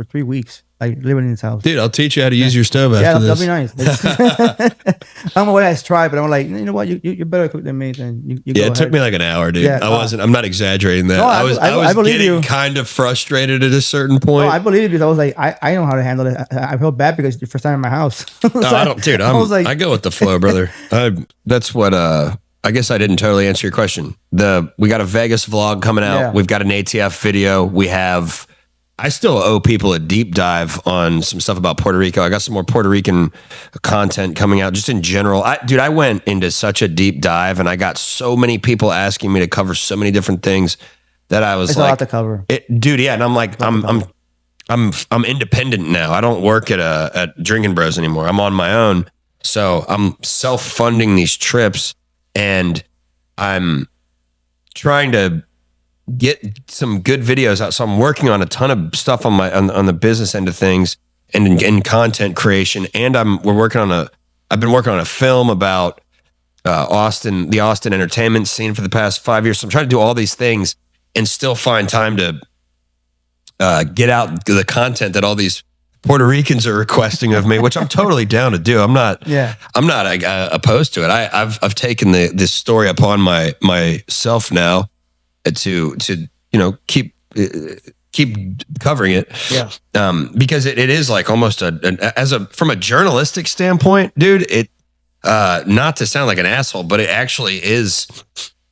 3 weeks, like living in this house. Dude, I'll teach you how to use your stove after that'll this. be nice. I don't know what I tried, but I'm like, you know what, you're better cook than me. Then you Yeah, it took me like an hour, dude. Yeah, I'm not exaggerating that. No, I was believe getting you. kind of frustrated at a certain point. No, I believe it because I was like, I know how to handle it. I felt bad because it's the first time in my house. No, I don't, dude. I go with the flow, brother. That's what. I guess I didn't totally answer your question. We got a Vegas vlog coming out. Yeah. We've got an ATF video. I still owe people a deep dive on some stuff about Puerto Rico. I got some more Puerto Rican content coming out just in general. I went into such a deep dive and I got so many people asking me to cover so many different things that I was It's like, a lot to cover. Dude, yeah. And I'm like, I'm independent now. I don't work at Drinking Bros anymore. I'm on my own. So I'm self-funding these trips and I'm trying to get some good videos out. So I'm working on a ton of stuff on the business end of things and in content creation. And I've been working on a film about the Austin entertainment scene for the past 5 years. So I'm trying to do all these things and still find time to get out the content that all these Puerto Ricans are requesting of me, which I'm totally down to do. I'm not opposed to it. I've taken this story upon myself now to keep covering it. Yeah. Because it is like almost from a journalistic standpoint, dude, it not to sound like an asshole, but it actually is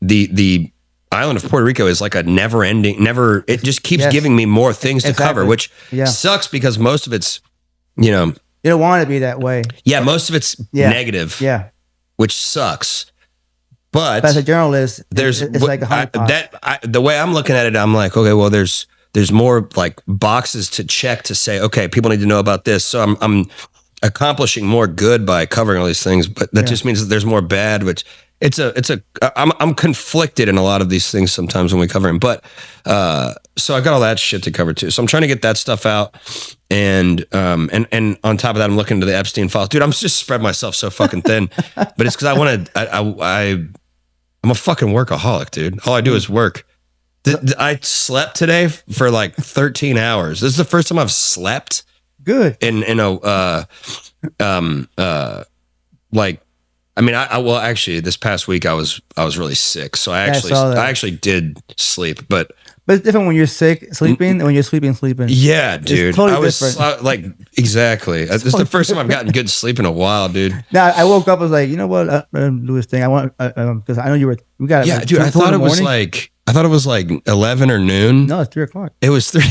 the island of Puerto Rico is like a it just keeps giving me more things to cover, which sucks because most of it's, you don't want it to be that way. Yeah. Most of it's negative. Yeah. Which sucks. But as a journalist, it's like a honeypot. The way I'm looking at it, I'm like, okay, well, there's more like boxes to check to say, okay, people need to know about this. So I'm accomplishing more good by covering all these things, but that just means that there's more bad, which I'm conflicted in a lot of these things sometimes when we cover them, but so I got all that shit to cover too. So I'm trying to get that stuff out, and on top of that, I'm looking into the Epstein files, dude. I'm just spread myself so fucking thin, but it's because I'm a fucking workaholic, dude. All I do is work. I slept today for like 13 hours. This is the first time I've slept. Good. Actually, this past week I was really sick, so I actually did sleep, but it's different when you're sick sleeping and when you're sleeping. Yeah, dude, it's totally I was different. Exactly. This is the first time I've gotten good sleep in a while, dude. Now I woke up, I was like, you know what, do this thing. I want because I know we got yeah, like, dude. I thought it was like 11 or noon. No, it's 3:00. It was 3.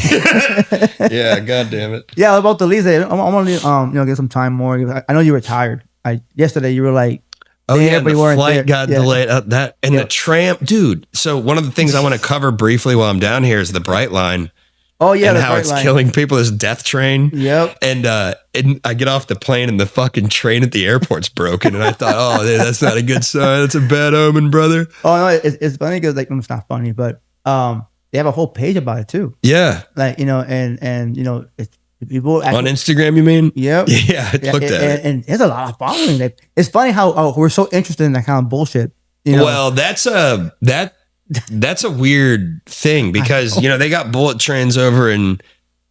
Yeah, god damn it. Yeah, I was about to leave. I'm gonna get some time more. I know you were tired. Yesterday you were like. Oh yeah, the flight got delayed. The tram, dude. So one of the things I want to cover briefly while I'm down here is the Bright Line. Oh yeah, and how it's killing people. This death train. Yep. And I get off the plane and the fucking train at the airport's broken, and I thought, oh, that's not a good sign. That's a bad omen, brother. Oh no, it's funny because it's not funny, but they have a whole page about it too. Yeah. Like and it's. People on Instagram, you mean? Yep. Yeah, I looked at it. And there's a lot of following. It's funny how we're so interested in that kind of bullshit. Well, that's a weird thing because they got bullet trains over in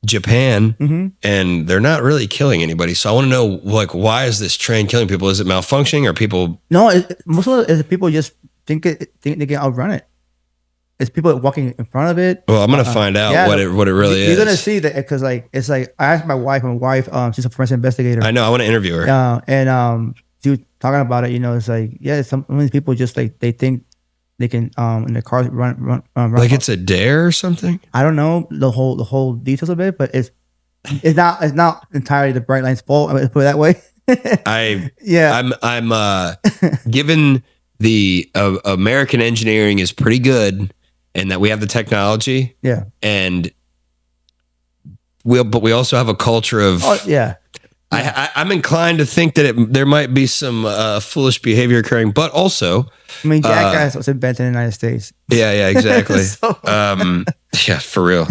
Japan and they're not really killing anybody. So I want to know, like, why is this train killing people? Is it malfunctioning or people? No, most of it is people just think they can outrun it. It's people walking in front of it. Well, I'm gonna find out what it really is. You're gonna see that because it's like I asked my wife. My wife, she's a forensic investigator. I know. I want to interview her. And she was talking about it. It's like some of these people just like they think they can in their cars run like it's a dare or something. I don't know the whole details of it, but it's not entirely the Bright Line's fault. Put it that way. I'm given the American engineering is pretty good. And that we have the technology, and but we also have a culture of. Oh yeah, I'm inclined to think that there might be some foolish behavior occurring, but also, I mean, jackass was invented in the United States. Yeah, exactly. Yeah, for real.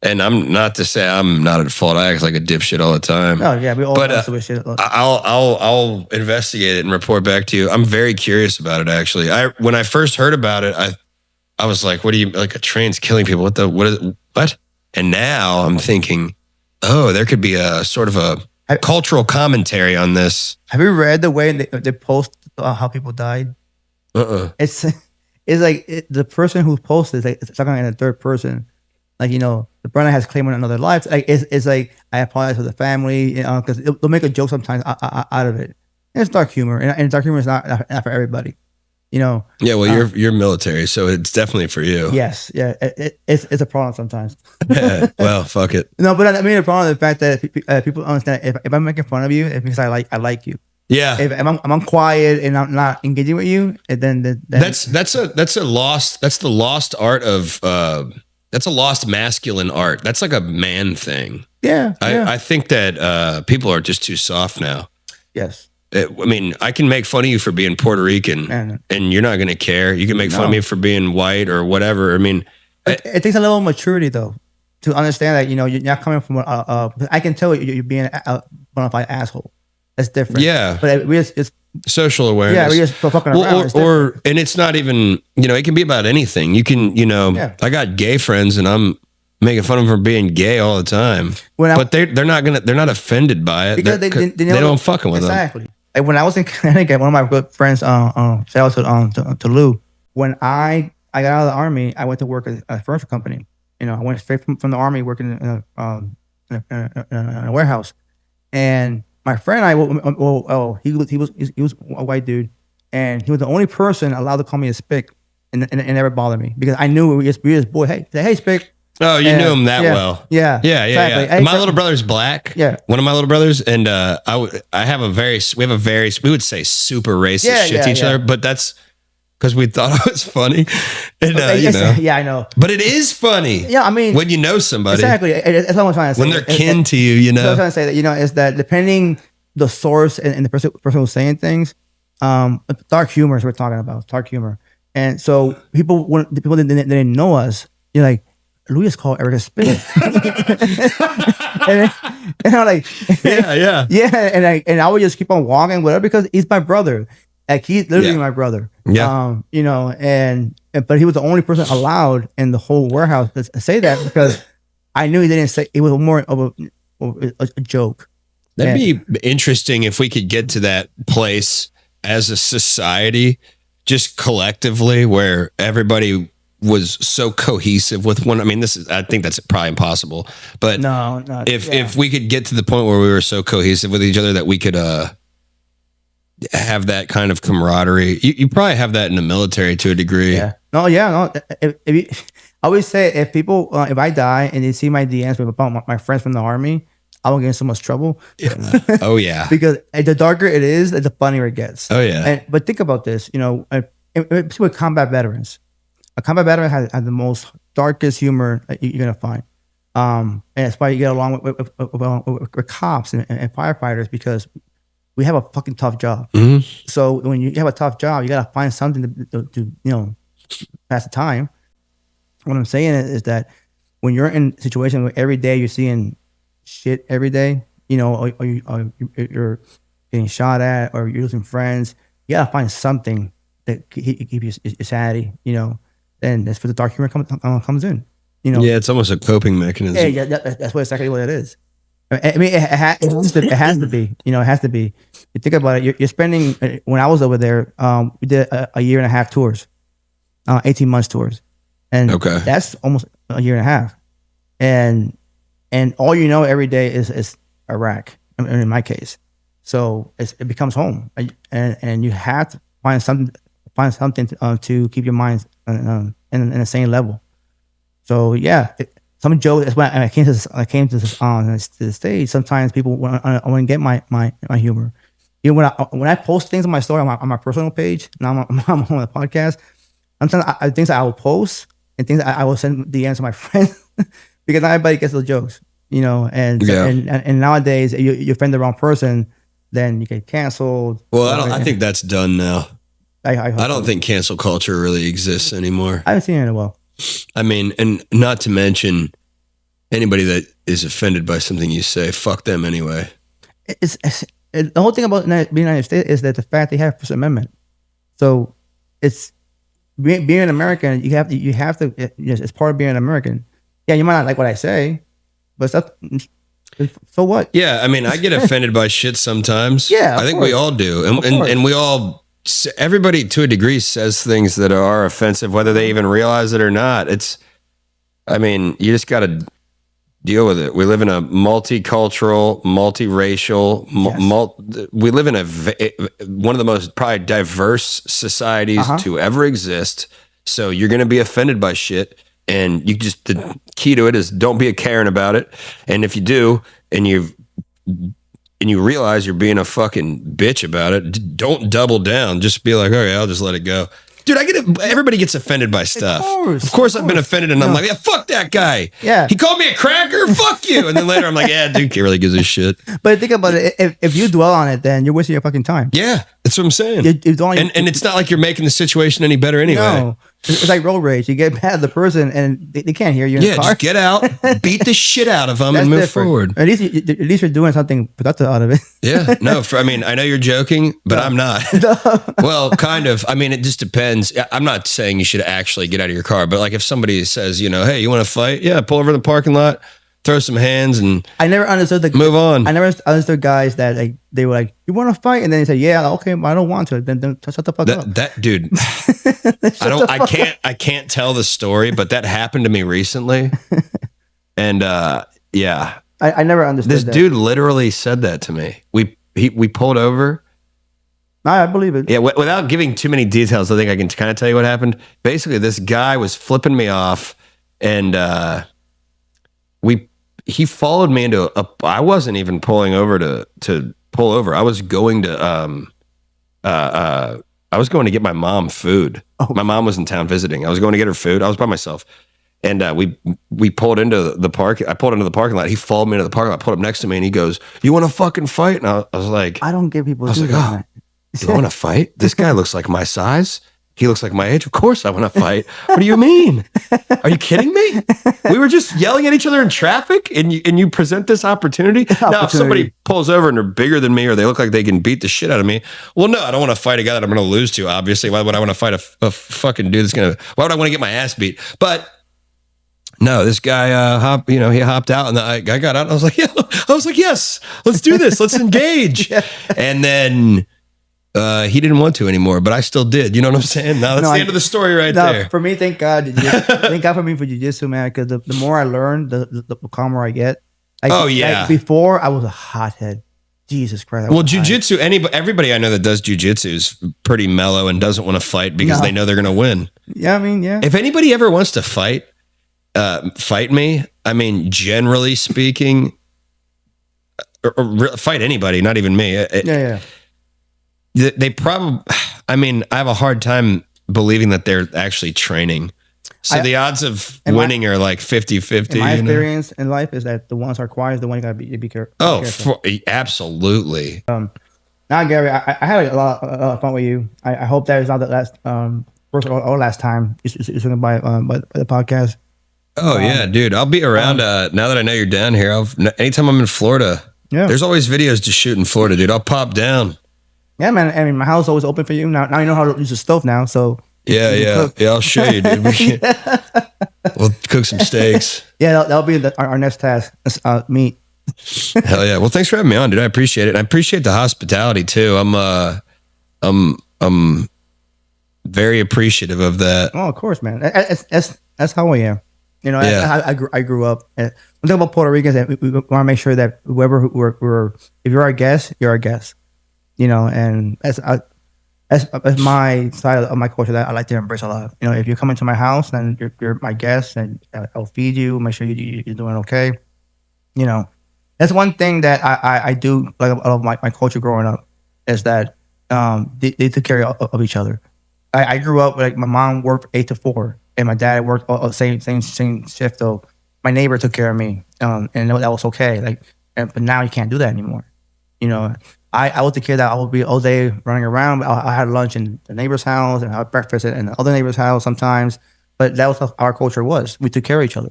And I'm not to say I'm not at fault. I act like a dipshit all the time. Oh yeah, we all do shit. I'll investigate it and report back to you. I'm very curious about it. Actually, when I first heard about it, I was like, what do you, like a train's killing people? What? And now I'm thinking, oh, there could be a sort of a cultural commentary on this. Have you read the way they post how people died? It's like the person who posted it's talking in the third person. Like, the brother has claim on another life. Like it's like, I apologize for the family, because they'll make a joke sometimes out of it. And it's dark humor, and dark humor is not for everybody. Yeah, well, you're military, so it's definitely for you. Yes, yeah, it's a problem sometimes. Well, fuck it. No, but I mean the problem is the fact that people understand if I'm making fun of you, it's because I like you. Yeah. If I'm quiet and I'm not engaging with you, then that's the lost art of that's a lost masculine art. That's like a man thing. Yeah. I think that people are just too soft now. Yes. I mean, I can make fun of you for being Puerto Rican, and you're not going to care. You can make fun of me for being white or whatever. I mean, it takes a level of maturity, though, to understand that you're not coming from. I can tell you're being a bona fide asshole. That's different. Yeah, but it's social awareness. Yeah, we're just fucking around. And it's not even. It can be about anything. You can. I got gay friends, and I'm making fun of them for being gay all the time. But they're not offended by it because they don't fucking with them. Exactly. Like when I was in Connecticut, one of my good friends, shout out to Lou. When I got out of the Army, I went to work at a furniture company. I went straight from the Army working in a warehouse. And my friend and I, he was a white dude, and he was the only person allowed to call me a spick, and it never bothered me because I knew we just boy, hey spick. Oh, you knew him that well. Yeah. Exactly. My little brother's black. Yeah. One of my little brothers. And we would say super racist shit to each other, but that's because we thought it was funny. And, yeah, I know. But it is funny. Yeah, I mean. When you know somebody. Exactly. That's what I'm trying to say. When they're kin to you, That's what I'm trying to say that, is that depending the source and the person who's saying things, dark humor is what we're talking about. Dark humor. And so people didn't know us, you're like, Louis called Eric a spit. and I'm like, yeah. And I would just keep on walking, whatever, because he's my brother. Like he's literally my brother. Yeah. But he was the only person allowed in the whole warehouse to say that because I knew he didn't say it was more of a joke. That'd be interesting if we could get to that place as a society, just collectively, where everybody was so cohesive with one. I mean, I think that's probably impossible, but if we could get to the point where we were so cohesive with each other that we could have that kind of camaraderie. You probably have that in the military to a degree. Yeah. No. I always say if people, if I die and they see my DMs about my friends from the Army, I won't get in so much trouble. Oh yeah. Because the darker it is, the funnier it gets. Oh yeah. But think about this, with combat veterans. A combat veteran has the most darkest humor that you're gonna find, and that's why you get along with cops and firefighters because we have a fucking tough job. Mm-hmm. So when you have a tough job, you gotta find something to pass the time. What I'm saying is that when you're in a situation where every day you're seeing shit every day, or you're getting shot at, or you're losing friends, you gotta find something that keep your sanity, and that's where the dark humor comes in. Yeah, it's almost a coping mechanism. Yeah, that's exactly what it is. I mean, it has to be. It has to be. You think about it. You're spending. When I was over there, we did a year and a half tours, 18 months tours, and that's almost a year and a half. And all every day is Iraq. In my case, so it becomes home, and you have to find something to keep your mind in the same level. So yeah, some joke. That's why I came to the stage. Sometimes people want to get my humor. When I post things on my story on my personal page, now I'm on the podcast. Sometimes things that I will post and things that I will send DMs to my friends because not everybody gets those jokes, and nowadays you offend the wrong person, then you get canceled. Well, I think that's done now. I don't think cancel culture really exists anymore. I haven't seen it in a while. I mean, and not to mention anybody that is offended by something you say, fuck them anyway. The whole thing about being in the United States is that the fact they have First Amendment. So it's being an American, you have to. It's part of being an American. Yeah, you might not like what I say, but so what? Yeah, I mean, I get offended by shit sometimes. Yeah, I think we all do, and we all. Everybody to a degree says things that are offensive, whether they even realize it or not. I mean, you just got to deal with it. We live in a multicultural, multiracial, we live in one of the most probably diverse societies to ever exist. So you're going to be offended by shit. And the key to it is don't be a Karen about it. And if you do, and you realize you're being a fucking bitch about it, don't double down. Just be like, okay, I'll just let it go. Dude, everybody gets offended by stuff. Of course I've been offended, and I'm like, yeah, fuck that guy. Yeah. He called me a cracker, fuck you. And then later I'm like, yeah, dude, he really gives a shit. But think about it. If you dwell on it, then you're wasting your fucking time. Yeah, that's what I'm saying. And it's not like you're making the situation any better anyway. No. It's like road rage. You get mad at the person, and they can't hear you in the car. Just get out, beat the shit out of them, and move forward. At least you're doing something productive out of it. Yeah, no, I mean, I know you're joking, but I'm not. Well, kind of. I mean, it just depends. I'm not saying you should actually get out of your car, but like if somebody says, hey, you want to fight? Yeah, pull over in the parking lot, throw some hands, and I never understood move on. I never understood guys that they were like, "You want to fight?" And then they said, "Yeah, okay, but I don't want to." Then shut the fuck up. That dude, I can't tell the story, but that happened to me recently, and yeah, I never understood. This dude literally said that to me. We pulled over. I believe it. Yeah, without giving too many details, I think I can kind of tell you what happened. Basically, this guy was flipping me off, and he followed me into I wasn't even pulling over to pull over. I was going to get my mom food. Oh. My mom was in town visiting. I was going to get her food. I was by myself. And we pulled into the park. I pulled into the parking lot. He followed me into the parking lot, pulled up next to me, and he goes, "You want to fucking fight?" And I was like, I don't give people. I was like, "Oh, do I want to fight? This guy looks like my size. He looks like my age. Of course I want to fight. What do you mean? Are you kidding me? We were just yelling at each other in traffic, and you present this opportunity. Now, if somebody pulls over and they're bigger than me, or they look like they can beat the shit out of me, well, no, I don't want to fight a guy that I'm going to lose to. Obviously, why would I want to fight a fucking dude that's going to? Why would I want to get my ass beat? But no, this guy he hopped out, and I got out, and I was like, yes, let's do this, let's engage. Yeah. And then he didn't want to anymore, but I still did. You know what I'm saying? Now that's the end of the story right there. For me, thank God. Thank God for me for jiu-jitsu, man, because the more I learn, the calmer I get. Like before, I was a hothead. Jesus Christ. Well, jiu-jitsu, everybody I know that does jiu-jitsu is pretty mellow and doesn't want to fight because they know they're going to win. Yeah, I mean, yeah. If anybody ever wants to fight me, I mean, generally speaking, or fight anybody, not even me. Yeah. They probably, I mean, I have a hard time believing that they're actually training. So the odds of winning are like 50-50. My experience in life is that the ones are quiet is the one you got to be careful. Oh, absolutely. Now, Gary, I had a lot of fun with you. I hope that is not the last, first or last time you're going to by the podcast. Oh, yeah, dude. I'll be around now that I know you're down here. Anytime I'm in Florida, there's always videos to shoot in Florida, dude. I'll pop down. Yeah, man. I mean, my house is always open for you. Now you know how to use the stove now, so... Yeah. I'll show you, dude. We'll cook some steaks. Yeah, that'll be our next task. Meat. Hell yeah! Well, thanks for having me on, dude. I appreciate it. And I appreciate the hospitality too. I'm very appreciative of that. Oh, of course, man. That's how I am. You know, I grew up. One thing about Puerto Ricans that we want to make sure that whoever if you're our guest, you're our guest. You know, and that's my side of my culture that I like to embrace a lot. You know, if you come into my house, then you're my guest, and I'll feed you, make sure you're doing okay. You know, that's one thing that I do like of my culture growing up is that they took care of each other. I grew up like my mom worked 8 to 4, and my dad worked same shift. So my neighbor took care of me, and that was okay. But now you can't do that anymore. You know. I was the kid that I would be all day running around. I had lunch in the neighbor's house, and I had breakfast in the other neighbor's house sometimes. But that was how our culture was. We took care of each other.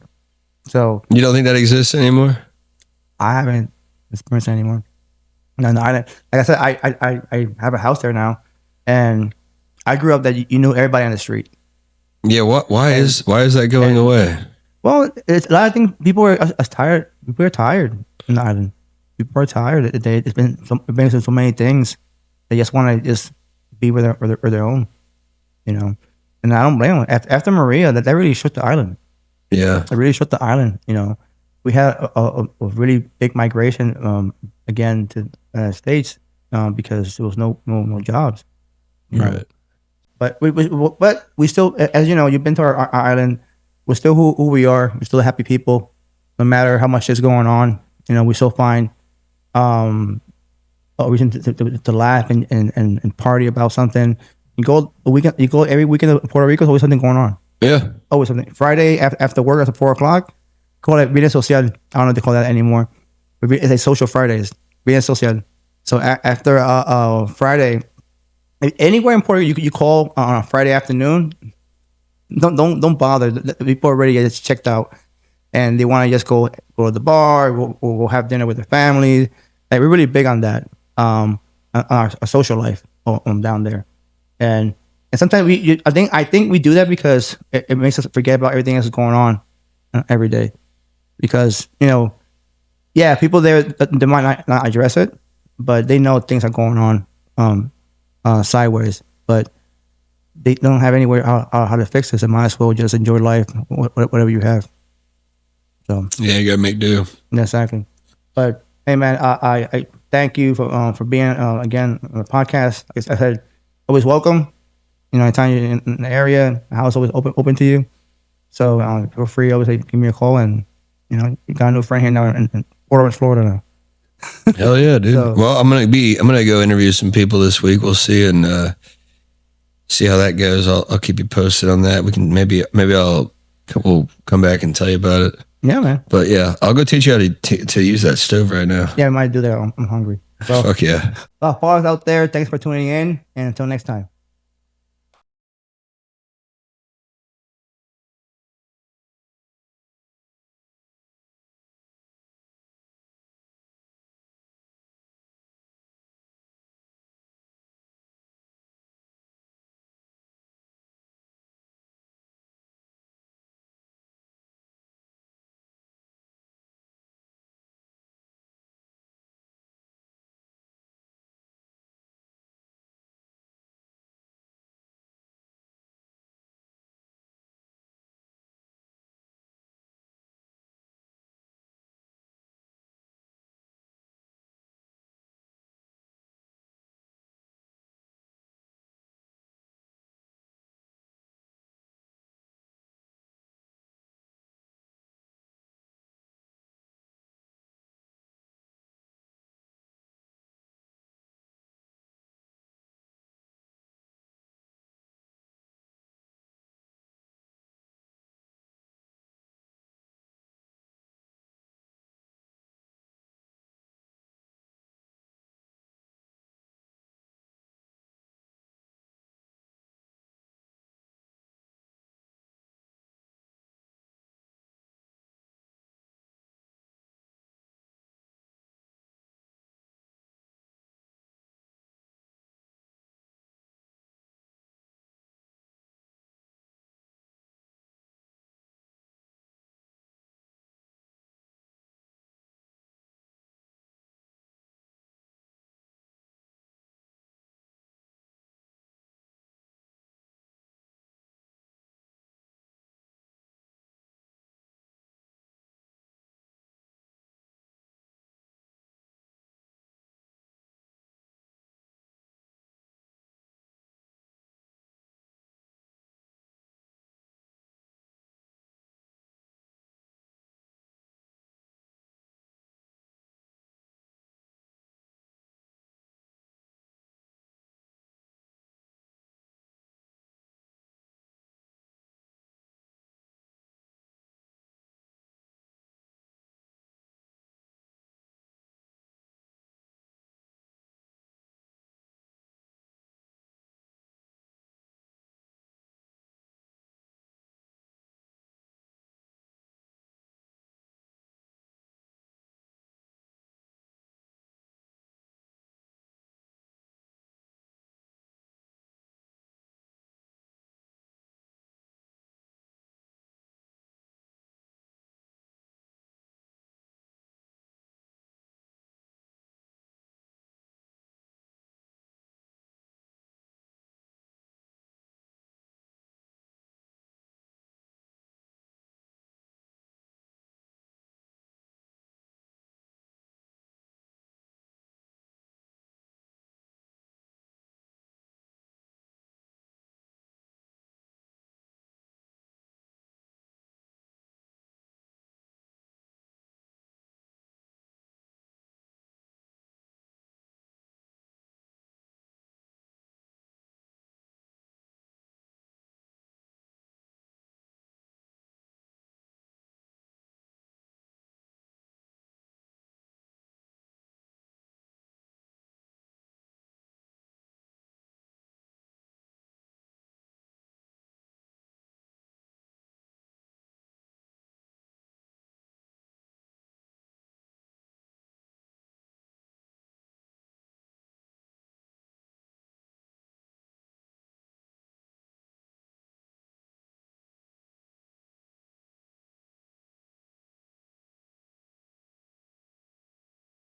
So you don't think that exists anymore? I haven't experienced it anymore. No, I didn't. Like I said, I have a house there now, and I grew up that you knew everybody on the street. Yeah. Why is that going away? Well, it's a lot of things. People are tired. People are tired in the island. People are tired. It's been so many things. They just want to just be with their own, you know. And I don't blame them. After Maria, that really shook the island. Yeah. It really shook the island. You know, we had a really big migration again to the United States because there was no jobs. Right. But we still, as you know, you've been to our island. We're still who we are. We're still happy people, no matter how much is going on. You know, we still find a reason to laugh and party about something. You go every weekend to Puerto Rico. There's always something going on. Yeah. Always something. Friday after work at 4:00. Call it Vida Social. I don't know if they call that anymore. It's like social Fridays. Vida Social. So after Friday, anywhere in Puerto Rico, you call on a Friday afternoon. Don't bother. The people already get checked out, and they want to just go to the bar, go have dinner with their families. Like, we're really big on that, on our social life down there, and sometimes I think we do that because it makes us forget about everything that's going on every day, because yeah, people there, they might not address it, but they know things are going on sideways, but they don't have anywhere how to fix this. They might as well just enjoy life, whatever you have. So yeah, you gotta make do. Exactly. But hey, man, I thank you for being again on the podcast. Like I said, always welcome. Anytime you're in the area, the house is always open to you. So feel free, always give me a call, and you got a new friend here now in Port Orange, Florida now. Hell yeah, dude. So, well, I'm gonna go interview some people this week. We'll see and see how that goes. I'll keep you posted on that. We can maybe we'll come back and tell you about it. Yeah, man. But yeah, I'll go teach you how to use that stove right now. Yeah, I might do that. I'm hungry. So, Fuck yeah. Followers out there, thanks for tuning in, and until next time.